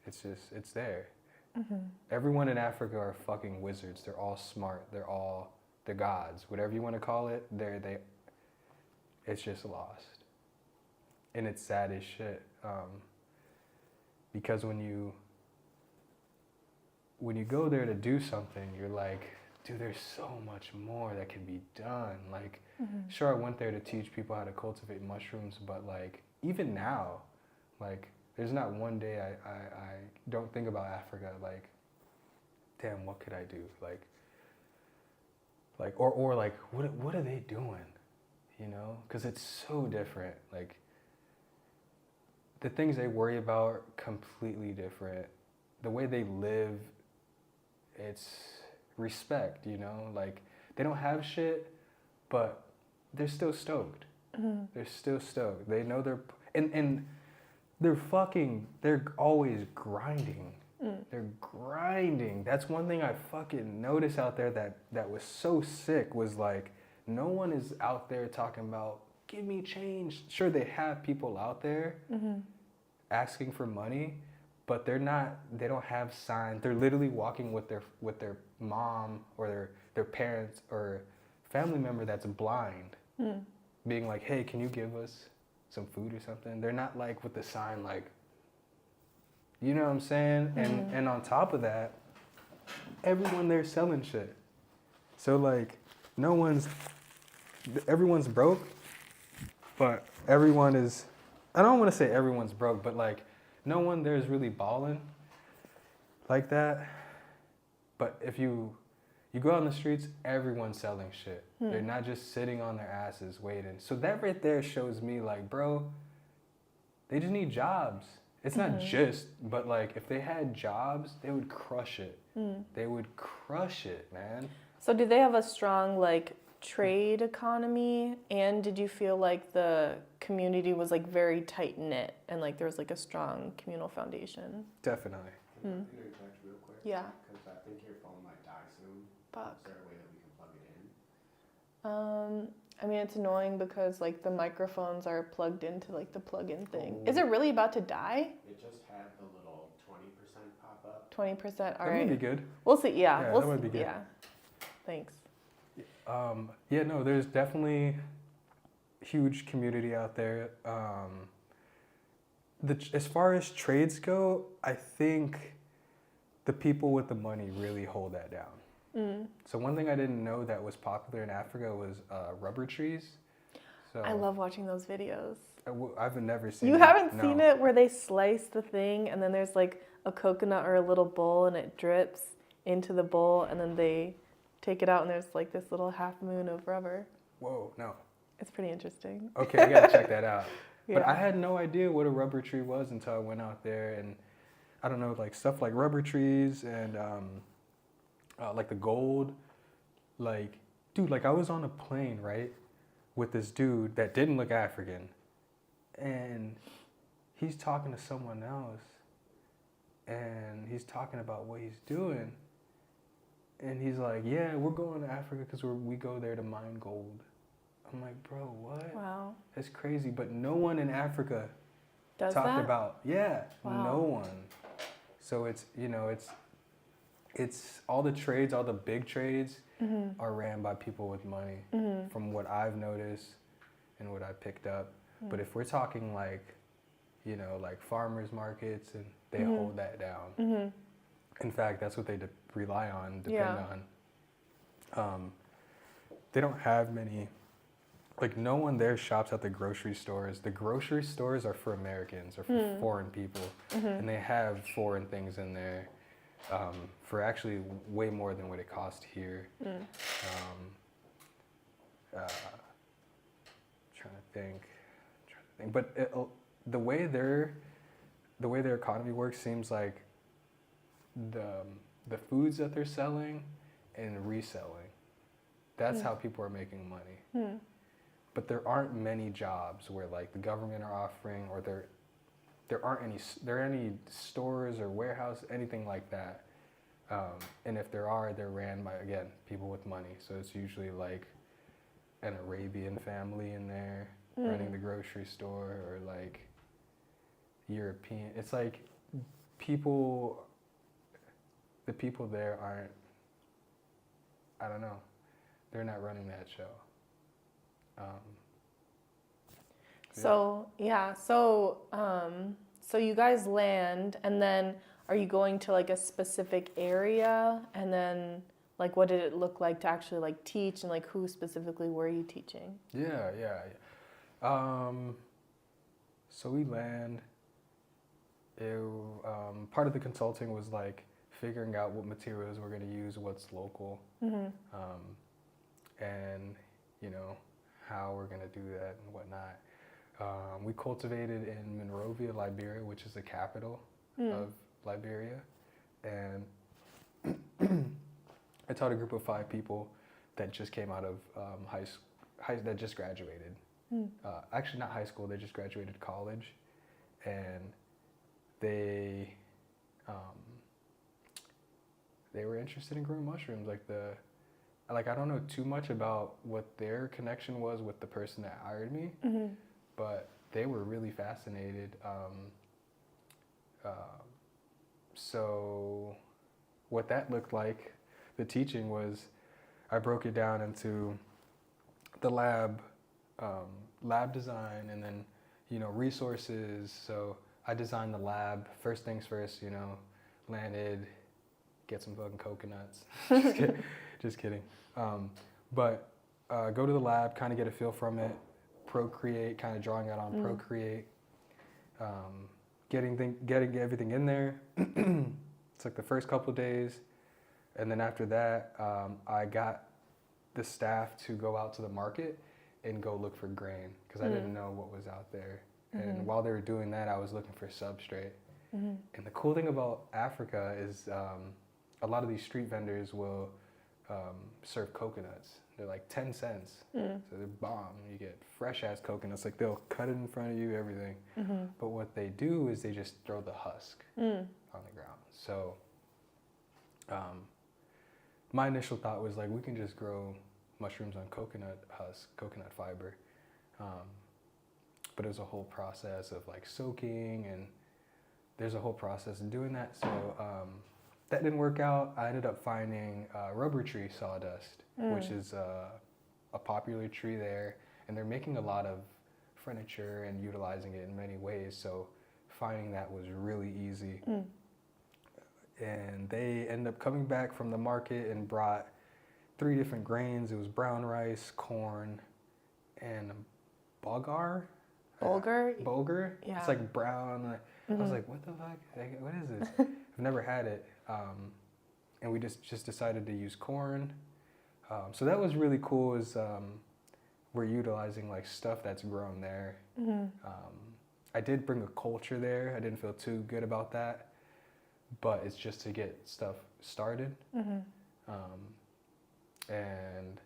It's just, it's there. Everyone in Africa are fucking wizards. They're all smart. They're gods. Whatever you want to call it, it's just lost. And it's sad as shit. Because when you go there to do something, you're like, dude, there's so much more that can be done. Like, sure, I went there to teach people how to cultivate mushrooms, but like, even now, like, there's not one day I don't think about Africa, like, damn, what could I do? Like, or like, what are they doing? You know? Because it's so different. Like, the things they worry about are completely different. The way they live, it's respect, you know? Like, they don't have shit, but they're still stoked. They're still stoked. They know and they're always grinding. They're grinding. That's one thing I fucking noticed out there that was so sick, was like, no one is out there talking about, give me change. Sure, they have people out there asking for money, but they don't have signs. They're literally walking with their mom or their parents or family member that's blind, being like, hey, can you give us some food or something? They're not like with the sign, like, you know what I'm saying? And on top of that, everyone there's selling shit. So like, everyone's broke, but everyone is, I don't want to say everyone's broke, but like, no one there's really balling like that. But if you go out on the streets, everyone's selling shit. They're not just sitting on their asses waiting. So that right there shows me like, bro, they just need jobs. It's not just, but like, if they had jobs, they would crush it. They would crush it, man. So do they have a strong like trade economy? And did you feel like the community was like very tight knit and like there was like a strong communal foundation? Definitely. Can I interject real quick? Yeah. Because I think your phone might die soon. Fuck. Is there a way that we can plug it in? I mean, it's annoying because like the microphones are plugged into like the plug-in thing. Is it really about to die? It just had the little 20% pop up. 20%. All That right. would be good. We'll see. Yeah. Yeah, We'll that would see. be good. Yeah. Thanks. Yeah, no, there's definitely huge community out there. As far as trades go, I think the people with the money really hold that down. So one thing I didn't know that was popular in Africa was rubber trees. So I love watching those videos. I've never seen You it. haven't No. seen it where they slice the thing and then there's like a coconut or a little bowl and it drips into the bowl and then they take it out and there's like this little half moon of rubber. Whoa, no. It's pretty interesting. Okay, I gotta check that out. But Yeah. I had no idea what a rubber tree was until I went out there, and I don't know, like stuff like rubber trees and like the gold. Like, dude, like I was on a plane, right, with this dude that didn't look African, and he's talking to someone else, and he's talking about what he's doing, and he's like, yeah, we're going to Africa because we go there to mine gold. I'm like, bro, what? Wow. That's crazy. But no one in Africa Does talked that? about, yeah, Wow. no one. So it's, you know, it's all the trades, all the big trades are ran by people with money from what I've noticed and what I picked up. But if we're talking like, you know, like farmers markets, and they hold that down. In fact, that's what they rely on, depend on. They don't have many like no one there shops at the grocery stores. The grocery stores are for Americans or for foreign people, and they have foreign things in there for actually way more than what it costs here. Trying to think, but the way their economy works seems like the foods that they're selling and reselling. That's how people are making money. But there aren't many jobs where like the government are offering, or there aren't any stores or warehouse, anything like that. And if there are, they're ran by, again, people with money. So it's usually like an Arabian family in there running the grocery store, or like European. It's like the people there aren't, I don't know, they're not running that show. So you guys land, and then are you going to like a specific area, and then like what did it look like to actually like teach, and like who specifically were you teaching? Yeah. So we land. Part of the consulting was like figuring out what materials we're going to use, what's local, and you know how we're going to do that and whatnot. We cultivated in Monrovia, Liberia, which is the capital of Liberia, and I taught a group of 5 people that just came out of that just graduated. Actually, not high school; they just graduated college, and they were interested in growing mushrooms. Like I don't know too much about what their connection was with the person that hired me, but they were really fascinated. So what that looked like, the teaching was, I broke it down into the lab design, and then, resources. So I designed the lab. First things first, landed, get some fucking coconuts. Just kidding. But go to the lab, kind of get a feel from it, Procreate, kind of drawing out on Procreate, getting everything in there. It's like the first couple of days. And then after that, I got the staff to go out to the market and go look for grain, because I didn't know what was out there. And while they were doing that, I was looking for substrate. And the cool thing about Africa is a lot of these street vendors will serve coconuts. They're like 10 cents. So they're bomb. You get fresh ass coconuts. Like they'll cut it in front of you, everything. But what they do is they just throw the husk on the ground. So my initial thought was like, we can just grow mushrooms on coconut husk, coconut fiber. But it was a whole process of like soaking, and there's a whole process of doing that. So that didn't work out. I ended up finding rubber tree sawdust, which is a popular tree there, and they're making a lot of furniture and utilizing it in many ways. So finding that was really easy. And they ended up coming back from the market and brought 3 different grains. It was brown rice, corn, and bulgur. Bulgur? Yeah. It's like brown. I was like, what the fuck? Like, what is this? I've never had it. And we just decided to use corn. So that was really cool, is we're utilizing like stuff that's grown there. I did bring a culture there. I didn't feel too good about that, but it's just to get stuff started. And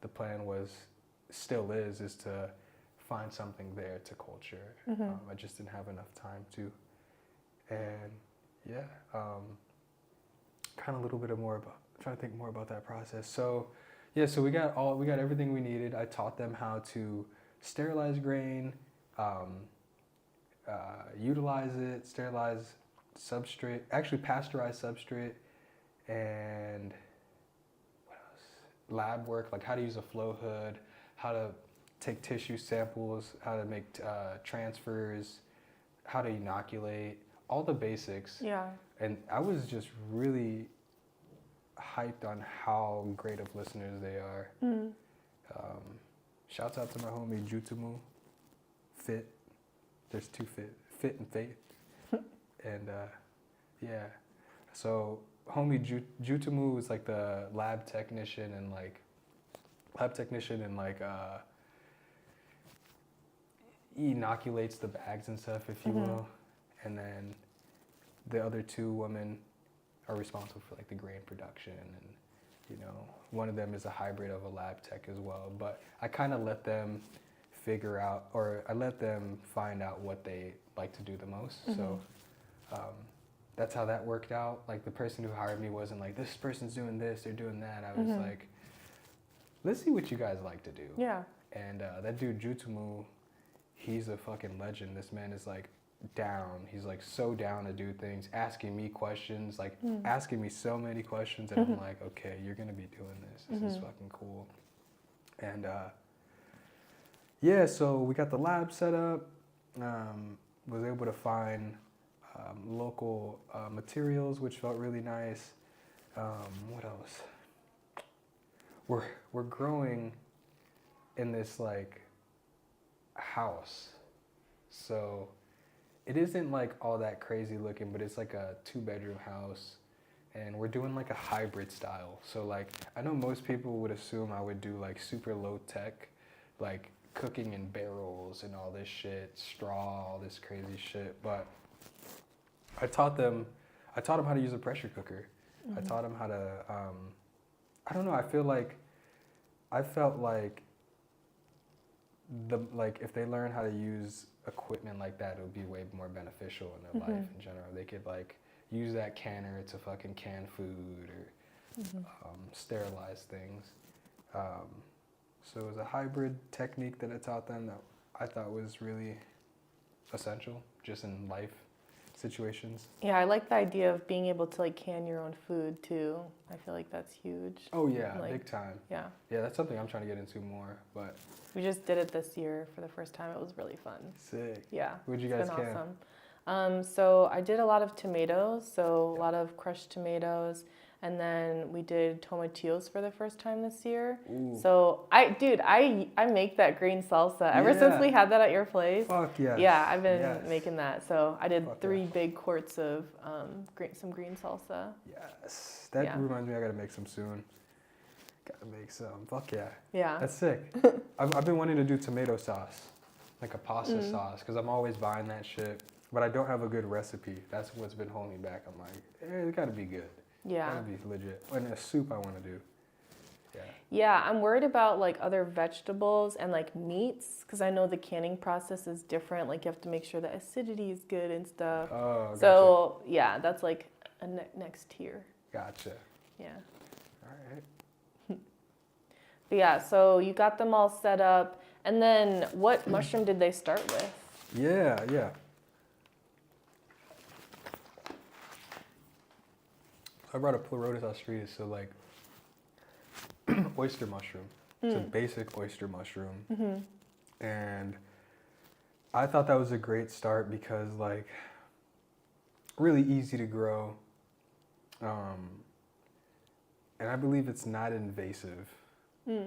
the plan still is to find something there to culture. I just didn't have enough time to. And yeah, kind of a little bit more about, trying to think more about that process. So yeah, so we got everything we needed. I taught them how to sterilize grain, utilize it, sterilize substrate, actually pasteurize substrate, and what else? Lab work, like how to use a flow hood, how to take tissue samples, how to make transfers, how to inoculate, all the basics. Yeah. And I was just really hyped on how great of listeners they are. Shouts out to my homie Jutumu, Fit. There's two Fit and Faith. And yeah, so homie Jutumu is like the lab technician and he inoculates the bags and stuff, if you will. And then the other two women are responsible for like the grain production, and you know, one of them is a hybrid of a lab tech as well. But I kind of let them figure out, or I let them find out what they like to do the most. So that's how that worked out. Like the person who hired me wasn't like, this person's doing this, they're doing that. I was like, let's see what you guys like to do. Yeah. And that dude Jutumu, he's a fucking legend. This man is like down. He's like so down to do things, asking me questions, like asking me so many questions. And I'm like, okay, you're going to be doing this. This is fucking cool. And yeah, so we got the lab set up. Was able to find local materials, which felt really nice. What else? We're growing in this like house, so it isn't like all that crazy looking, but it's like a 2-bedroom house, and we're doing like a hybrid style. So like I know most people would assume I would do like super low tech, like cooking in barrels and all this shit, straw, all this crazy shit, but I taught them how to use a pressure cooker. I taught them how to I don't know, I felt like if they learn how to use equipment like that, it would be way more beneficial in their life in general. They could like use that canner to fucking can food or sterilize things. So it was a hybrid technique that I taught them that I thought was really essential just in life situations. Yeah, I like the idea of being able to like can your own food too. I feel like that's huge. Oh yeah, like, big time. Yeah. Yeah, that's something I'm trying to get into more, but We just did it this year for the first time. It was really fun. sick. Yeah. What'd you It's guys been can? awesome. So I did a lot of tomatoes, so a lot of crushed tomatoes, and then we did tomatillos for the first time this year. Ooh. So I make that green salsa ever since we had that at your place. Fuck yes. Yeah, I've been Yes. making that. So I did Fuck 3 yeah. big quarts of some green salsa. Yes. That Yeah. reminds me I gotta make some soon. Gotta make some. Fuck yeah. Yeah. That's sick. I've been wanting to do tomato sauce, like a pasta sauce, because I'm always buying that shit, but I don't have a good recipe. That's what's been holding me back. I'm like, it's gotta be good. Yeah. Gotta be legit. And a soup I want to do. Yeah. Yeah, I'm worried about like other vegetables and like meats because I know the canning process is different. Like you have to make sure the acidity is good and stuff. Oh, gotcha. So yeah, that's like a next tier. Gotcha. Yeah. All right. But yeah, so you got them all set up, and then what mushroom did they start with? Yeah. I brought a Pleurotus ostreatus, so like oyster mushroom. It's a basic oyster mushroom. And I thought that was a great start because like really easy to grow. And I believe it's not invasive.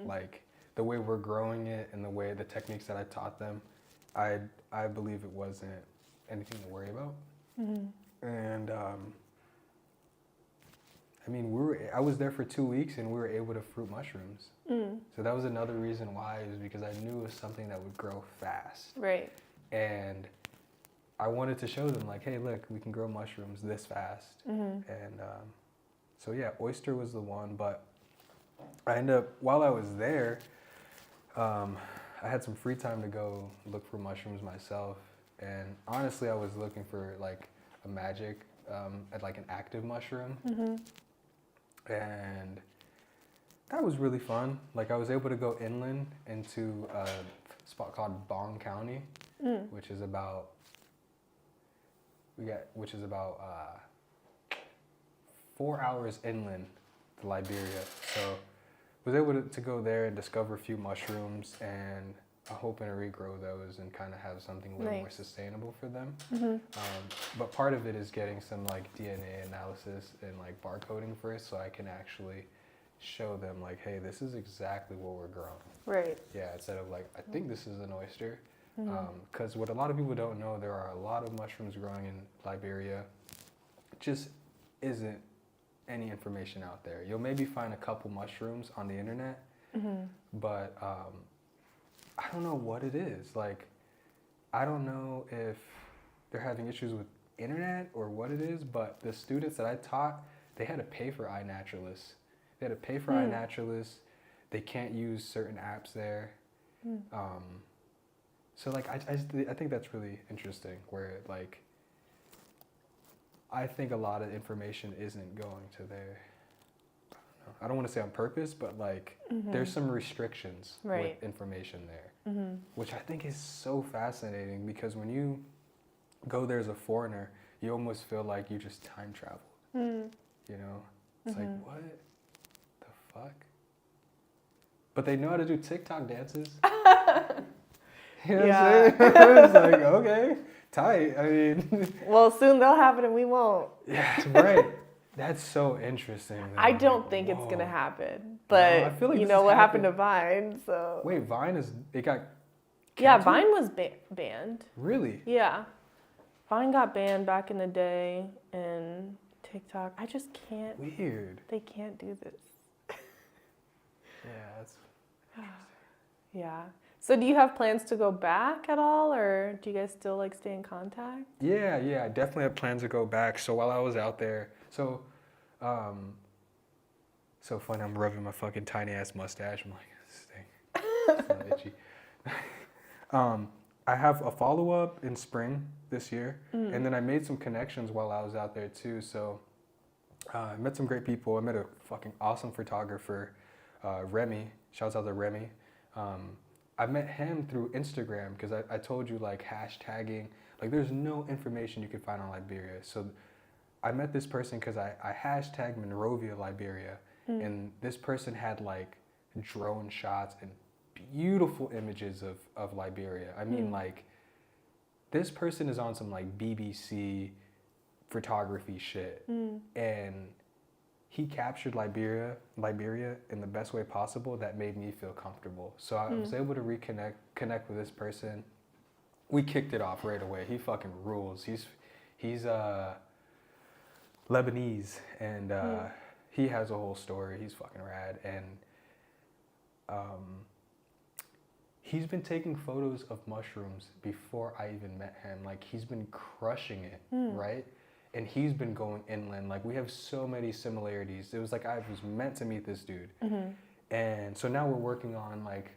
Like the way we're growing it and the techniques that I taught them, I believe it wasn't anything to worry about. And I mean, I was there for 2 weeks and we were able to fruit mushrooms. So that was another reason why, is because I knew it was something that would grow fast. Right. And I wanted to show them like, hey, look, we can grow mushrooms this fast. And so yeah, oyster was the one, but I ended up, while I was there, I had some free time to go look for mushrooms myself. And honestly, I was looking for like a magic, like an active mushroom. And that was really fun. Like I was able to go inland into a spot called Bong County, which is about 4 hours inland to Liberia. So I was able to go there and discover a few mushrooms, and I'm hoping to regrow those and kind of have something a little more sustainable for them. But part of it is getting some like DNA analysis and like barcoding first, so I can actually show them like, hey, this is exactly what we're growing. Right. Yeah, instead of like, I think this is an oyster. Mm-hmm. Because what a lot of people don't know, there are a lot of mushrooms growing in Liberia. Just isn't any information out there. You'll maybe find a couple mushrooms on the internet, Mm-hmm. but I don't know what it is. Like, I don't know if they're having issues with internet or what it is, but the students that I taught, they had to pay for iNaturalist. They had to pay for iNaturalist. They can't use certain apps there. So like I think that's really interesting where like I think a lot of information isn't going to their, I don't want to say on purpose, but like there's some restrictions Right. with information there, which I think is so fascinating because when you go there as a foreigner, you almost feel like you just time traveled. You know, it's like, what the fuck? But they know how to do TikTok dances. You know what I'm saying? It's like, okay, tight. I mean, Well, soon they'll have it and we won't. yeah, right. That's so interesting. Though. I don't Like, think it's whoa. gonna happen, but I feel like you this know has what happened to happened- Vine, so Wait, Vine it got yeah, canceled? Vine was banned. Really? Yeah, Vine got banned back in the day, and TikTok. I just can't. Weird. They can't do this. Yeah, that's Yeah. So do you have plans to go back at all, or do you guys still like stay in contact? yeah. I definitely have plans to go back. So while I was out there, so funny. I'm rubbing my fucking tiny ass mustache. I'm like, this thing, it's not itchy. I have a follow up in spring this year, and then I made some connections while I was out there too. So I met some great people. I met a fucking awesome photographer, Remy. Shouts out to Remy. I met him through Instagram because I told you like hashtagging. Like there's no information you can find on Liberia. So I met this person because I hashtagged Monrovia, Liberia. And this person had like drone shots and beautiful images of Liberia. I mean like this person is on some like BBC photography shit. And he captured Liberia in the best way possible that made me feel comfortable. So I was able to connect with this person. We kicked it off right away. He fucking rules. He's Lebanese and he has a whole story. He's fucking rad. And he's been taking photos of mushrooms before I even met him. Like he's been crushing it, right? And he's been going inland. Like we have so many similarities. It was like I was meant to meet this dude. And so now we're working on like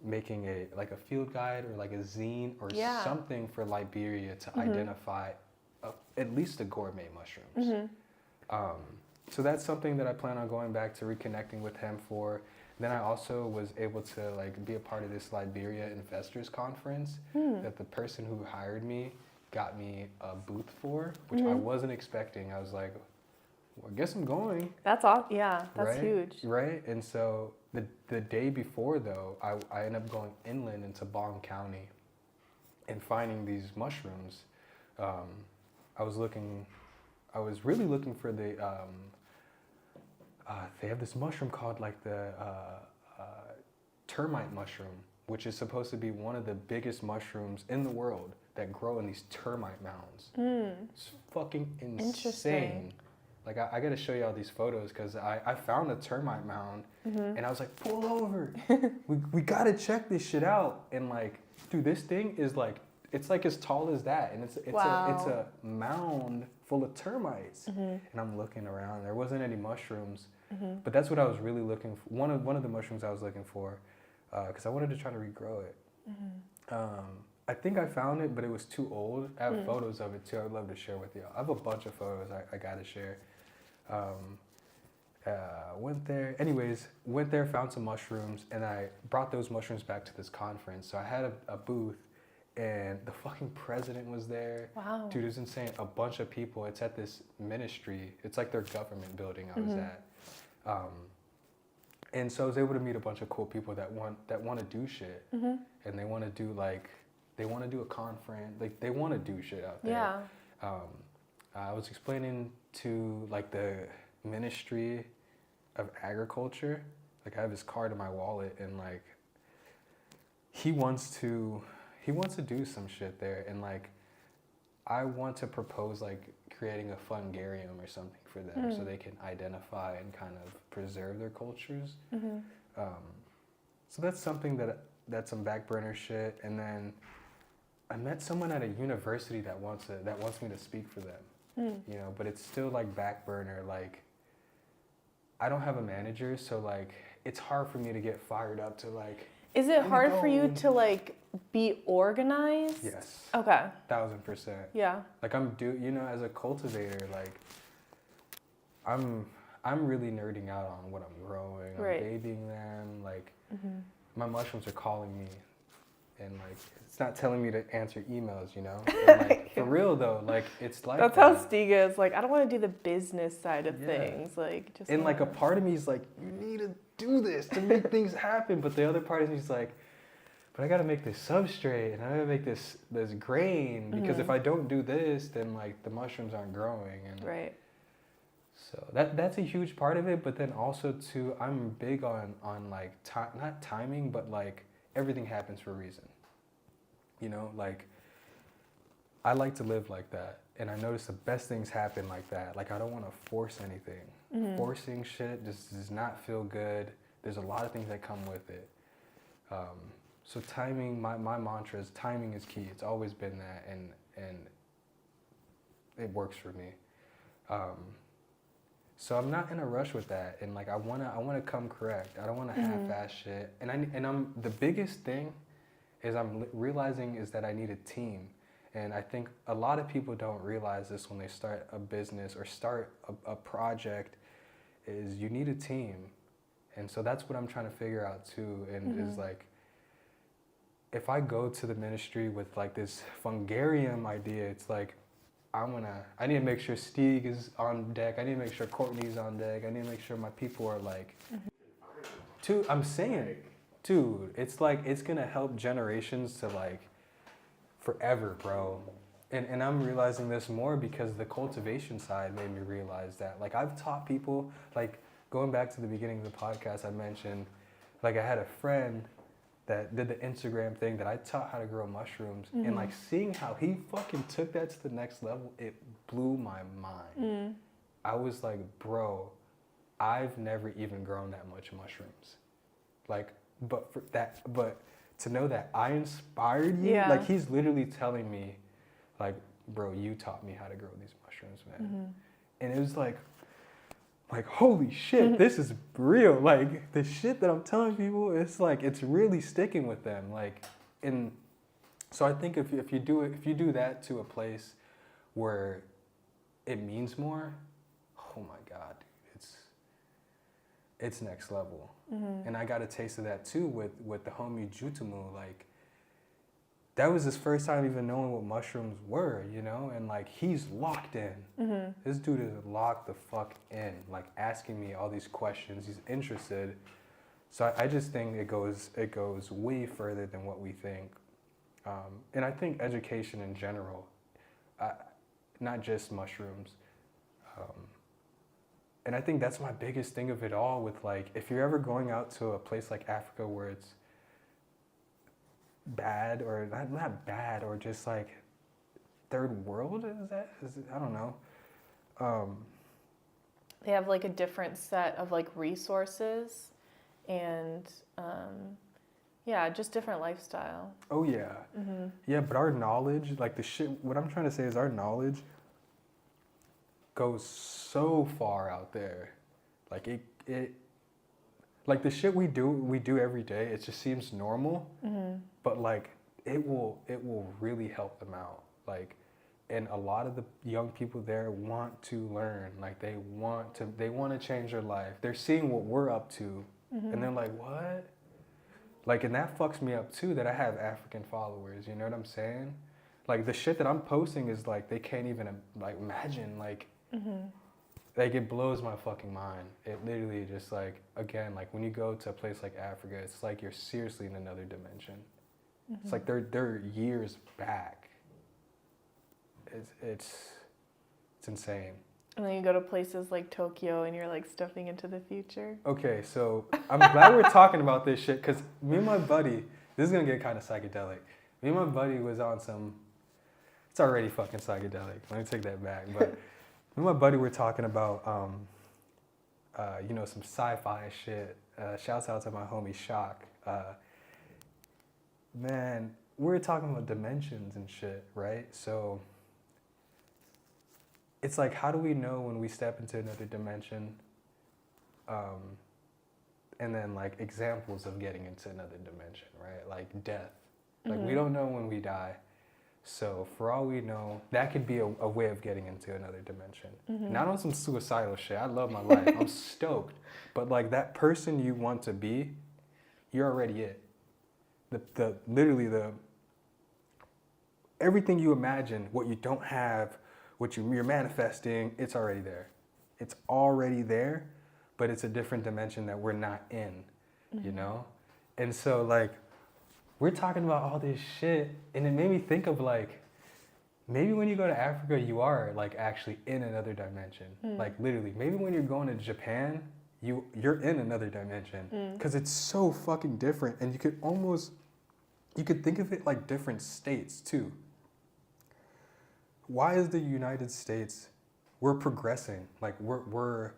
making a field guide or like a zine or something for Liberia to identify at least the gourmet mushrooms. So that's something that I plan on going back to reconnecting with him for. Then I also was able to like be a part of this Liberia Investors Conference that the person who hired me got me a booth for, which I wasn't expecting. I was like, well, I guess I'm going. That's all. Yeah, that's right? huge. Right? And so the day before, though, I ended up going inland into Bong County and finding these mushrooms. I was really looking for the, they have this mushroom called like the termite mushroom, which is supposed to be one of the biggest mushrooms in the world that grow in these termite mounds. It's fucking insane. Interesting. Like I got to show you all these photos because I found a termite mound and I was like, pull over. we got to check this shit out. And like, dude, this thing is like, it's like as tall as that. And it's a mound full of termites. And I'm looking around. There wasn't any mushrooms, but that's what I was really looking for. One of the mushrooms I was looking for because I wanted to try to regrow it. I think I found it, but it was too old. I have photos of it too. I would love to share with you. I have a bunch of photos I got to share. Went there, found some mushrooms, and I brought those mushrooms back to this conference. So I had a booth, and the fucking president was there. Wow. Dude, it was insane. A bunch of people. It's at this ministry. It's like their government building I was at. And so I was able to meet a bunch of cool people that want to do shit, and they want to do a conference. Like they want to do shit out there. Yeah. I was explaining to like the ministry of agriculture. Like I have his card in my wallet, and like he wants to do some shit there, and like I want to propose like creating a fungarium or something for them so they can identify and kind of preserve their cultures. So that's something that's some back burner shit. And then I met someone at a university that wants me to speak for them, you know, but it's still like back burner. Like I don't have a manager, so like it's hard for me to get fired up to like. Is it hard for you to like be organized? Yes. Okay. 1000%. Yeah. Like you know, as a cultivator, like I'm really nerding out on what I'm growing. I'm babying them. Like my mushrooms are calling me, and like it's not telling me to answer emails, you know. And, like for real though, like it's like that's how Stiga is. Like I don't want to do the business side of things. Like just. And like a part of me is like, you need to do this to make things happen, but the other part of me is like, but I gotta make this substrate and I gotta make this grain because if I don't do this, then like the mushrooms aren't growing. And so that's a huge part of it. But then also too, I'm big on like not timing, but like everything happens for a reason. You know, like I like to live like that, and I notice the best things happen like that. Like I don't want to force anything. Forcing shit just does not feel good. There's a lot of things that come with it. So timing, my mantra is timing is key. It's always been that, and it works for me. So I'm not in a rush with that, and like I wanna come correct. I don't wanna half-ass shit. And the biggest thing is I'm realizing is that I need a team. And I think a lot of people don't realize this when they start a business or start a project, is you need a team. And so that's what I'm trying to figure out too, and is like, if I go to the ministry with like this fungarium idea, it's like, I need to make sure Stieg is on deck, I need to make sure Courtney's on deck, I need to make sure my people are like, I'm saying, dude, it's like, it's gonna help generations to like, forever, bro. And I'm realizing this more because the cultivation side made me realize that. Like I've taught people, like going back to the beginning of the podcast, I mentioned, like I had a friend that did the Instagram thing that I taught how to grow mushrooms, and like seeing how he fucking took that to the next level, it blew my mind. I was like, bro, I've never even grown that much mushrooms. Like, but to know that I inspired you, like he's literally telling me, like, bro, you taught me how to grow these mushrooms, man. And it was like, holy shit, this is real. Like the shit that I'm telling people, it's like, it's really sticking with them. Like, and so I think if you do that to a place where it means more, oh my God, dude, it's next level. And I got a taste of that too with the homie Jutumu. Like that was his first time even knowing what mushrooms were, you know? And like he's locked in. This dude is locked the fuck in, like asking me all these questions. He's interested. So I just think it goes way further than what we think. And I think education in general, not just mushrooms. And I think that's my biggest thing of it all with like, if you're ever going out to a place like Africa where it's bad or not bad or just like third world, I don't know. They have like a different set of like resources and just different lifestyle. Oh yeah. Yeah, but our knowledge, like what I'm trying to say is our knowledge goes so far out there. Like it like the shit we do every day, it just seems normal. But like it will really help them out. Like, and a lot of the young people there want to learn. Like they want to change their life. They're seeing what we're up to, and they're like, what? Like, and that fucks me up too, that I have African followers. You know what I'm saying? Like the shit that I'm posting is like they can't even like imagine. Like, like it blows my fucking mind. It literally just like, again, like when you go to a place like Africa, it's like you're seriously in another dimension. It's like they're years back. It's insane. And then you go to places like Tokyo and you're like stuffing into the future. Okay, so I'm glad we're talking about this shit because me and my buddy, this is gonna get kind of psychedelic. Me and my buddy was on some, it's already fucking psychedelic. Let me take that back. But me and my buddy were talking about, some sci-fi shit. Shouts out to my homie Shock. Man, we were talking about dimensions and shit, right? So it's like, how do we know when we step into another dimension? And then like examples of getting into another dimension, right? Like death. Like we don't know when we die. So for all we know, that could be a way of getting into another dimension. Not on some suicidal shit. I love my life. I'm stoked. But like that person you want to be, you're already it. Literally everything you imagine, what you don't have, what you're manifesting, it's already there. It's already there, but it's a different dimension that we're not in, you know? And so like, we're talking about all this shit, and it made me think of like, maybe when you go to Africa, you are like actually in another dimension. Like literally, maybe when you're going to Japan, you're in another dimension because it's so fucking different, and you could think of it like different states too. Why is the United States, we're progressing, like we're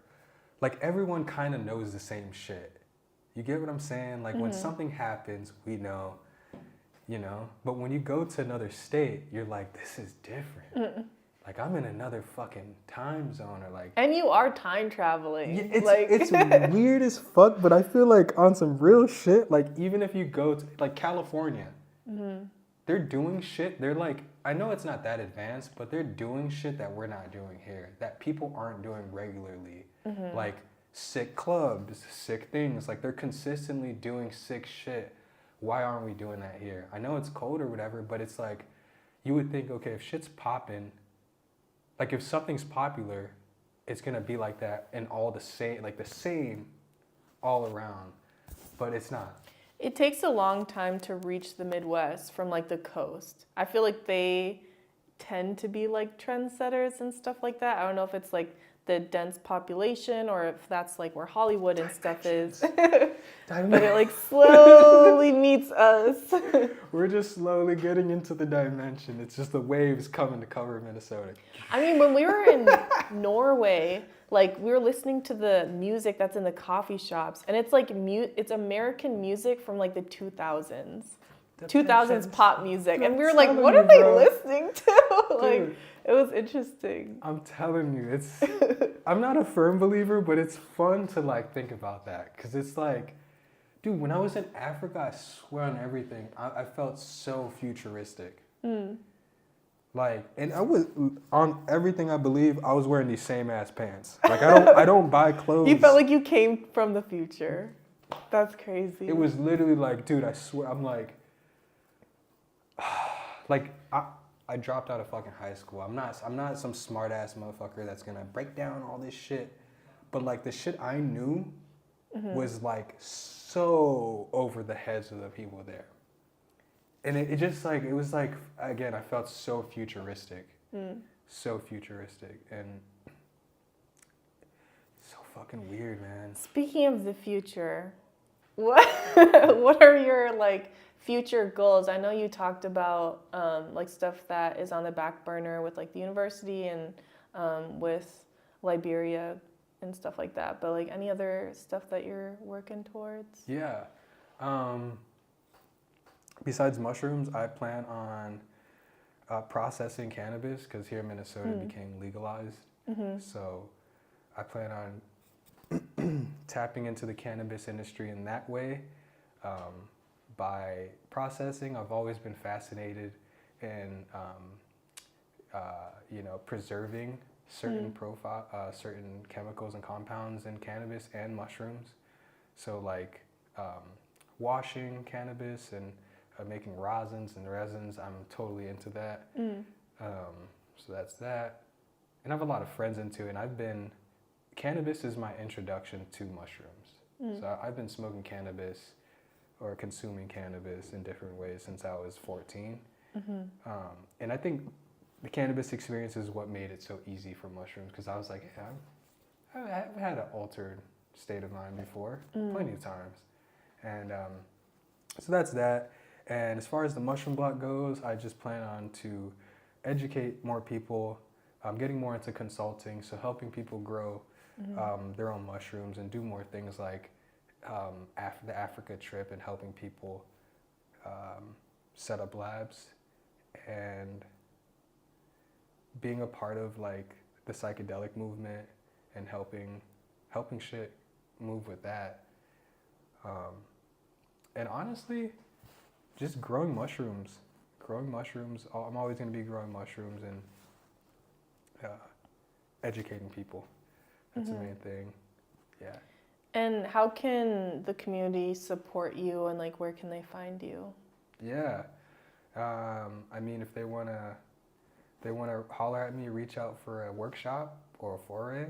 like everyone kind of knows the same shit. You get what I'm saying? Like when something happens, we know, you know, but when you go to another state, you're like, this is different. Like I'm in another fucking time zone, or like. And you are time traveling. Yeah, it's weird as fuck, but I feel like on some real shit, like even if you go to like California, they're doing shit. They're like, I know it's not that advanced, but they're doing shit that we're not doing here, that people aren't doing regularly. Like sick clubs, sick things. Like they're consistently doing sick shit. Why aren't we doing that here? I know it's cold or whatever, but it's like, you would think, okay, if shit's popping, like if something's popular, it's gonna be like that and all the same, like the same all around, but it's not. It takes a long time to reach the Midwest from like the coast. I feel like they tend to be like trendsetters and stuff like that. I don't know if it's like the dense population or if that's like where Hollywood and stuff is. But it like slowly meets us. We're just slowly getting into the dimension. It's just the waves coming to cover Minnesota. I mean, when we were in Norway, like we were listening to the music that's in the coffee shops, and it's like it's American music from like the 2000s. 2000s pop music, and we were like, what are they listening to? Like, dude, it was interesting. I'm telling you, it's I'm not a firm believer, but it's fun to like think about that, because it's like, dude, when I was in Africa, I swear on everything, I felt so futuristic. Like, and I was on everything I believe, I was wearing these same ass pants. Like I don't buy clothes. You felt like you came from the future. That's crazy. It was literally like, dude, I swear, I'm like I dropped out of fucking high school. I'm not some smart ass motherfucker that's gonna break down all this shit. But like the shit I knew was like so over the heads of the people there. And it just like, it was like, again, I felt so futuristic. So futuristic, and so fucking weird, man. Speaking of the future, what are your like future goals? I know you talked about like stuff that is on the back burner with like the university and with Liberia and stuff like that, but like any other stuff that you're working towards? Yeah. Besides mushrooms, I plan on processing cannabis, because here in Minnesota it became legalized. So I plan on tapping into the cannabis industry in that way. By processing, I've always been fascinated in preserving certain certain chemicals and compounds in cannabis and mushrooms. So like washing cannabis and making rosins and resins, I'm totally into that. So that's that. And I have a lot of friends into it, and cannabis is my introduction to mushrooms. So I've been smoking cannabis or consuming cannabis in different ways since I was 14. And I think the cannabis experience is what made it so easy for mushrooms, because I was like, yeah, I've had an altered state of mind before, plenty of times. And so that's that. And as far as the mushroom block goes, I just plan on to educate more people. I'm getting more into consulting, so helping people grow their own mushrooms and do more things like the Africa trip and helping people set up labs and being a part of like the psychedelic movement and helping shit move with that. And honestly, just growing mushrooms. I'm always going to be growing mushrooms and educating people. That's the main thing. Yeah. And how can the community support you, and like where can they find you? Yeah. I mean, if they wanna holler at me, reach out for a workshop or a foray,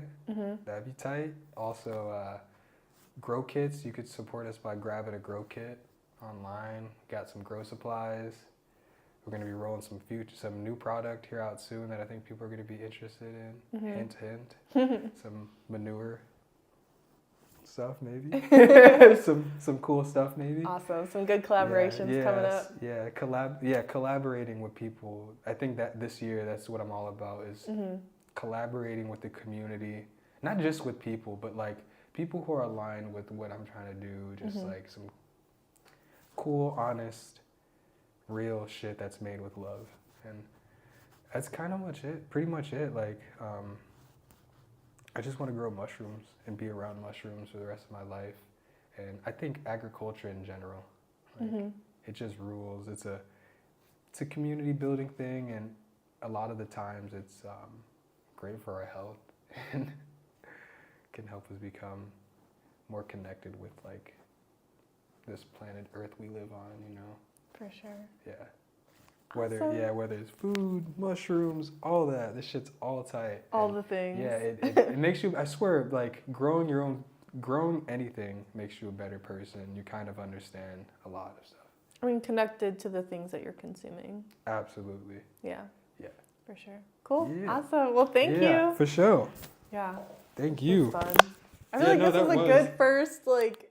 that'd be tight. Also, grow kits, you could support us by grabbing a grow kit online. Got some grow supplies. We're gonna be rolling some new product here out soon that I think people are gonna be interested in. Hint, hint. Some manure stuff maybe. some cool stuff maybe. Awesome. Some good collaborations coming up. Yeah, collaborating with people. I think that this year that's what I'm all about is collaborating with the community. Not just with people, but like people who are aligned with what I'm trying to do. Just like some cool, honest, real shit that's made with love. And that's pretty much it. Like I just want to grow mushrooms and be around mushrooms for the rest of my life. And I think agriculture in general, like, it just rules. It's a community building thing, and a lot of the times it's great for our health and can help us become more connected with like this planet Earth we live on, you know? For sure. Yeah. Awesome. Whether it's food, mushrooms, all that. This shit's all tight. All the things. Yeah, it makes you, I swear, like growing anything makes you a better person. You kind of understand a lot of stuff. I mean, connected to the things that you're consuming. Absolutely. Yeah. Yeah. For sure. Cool. Yeah. Awesome. Well, thank Yeah, you. for sure. Yeah. Thank This you. was fun. I feel like this was a good first, like,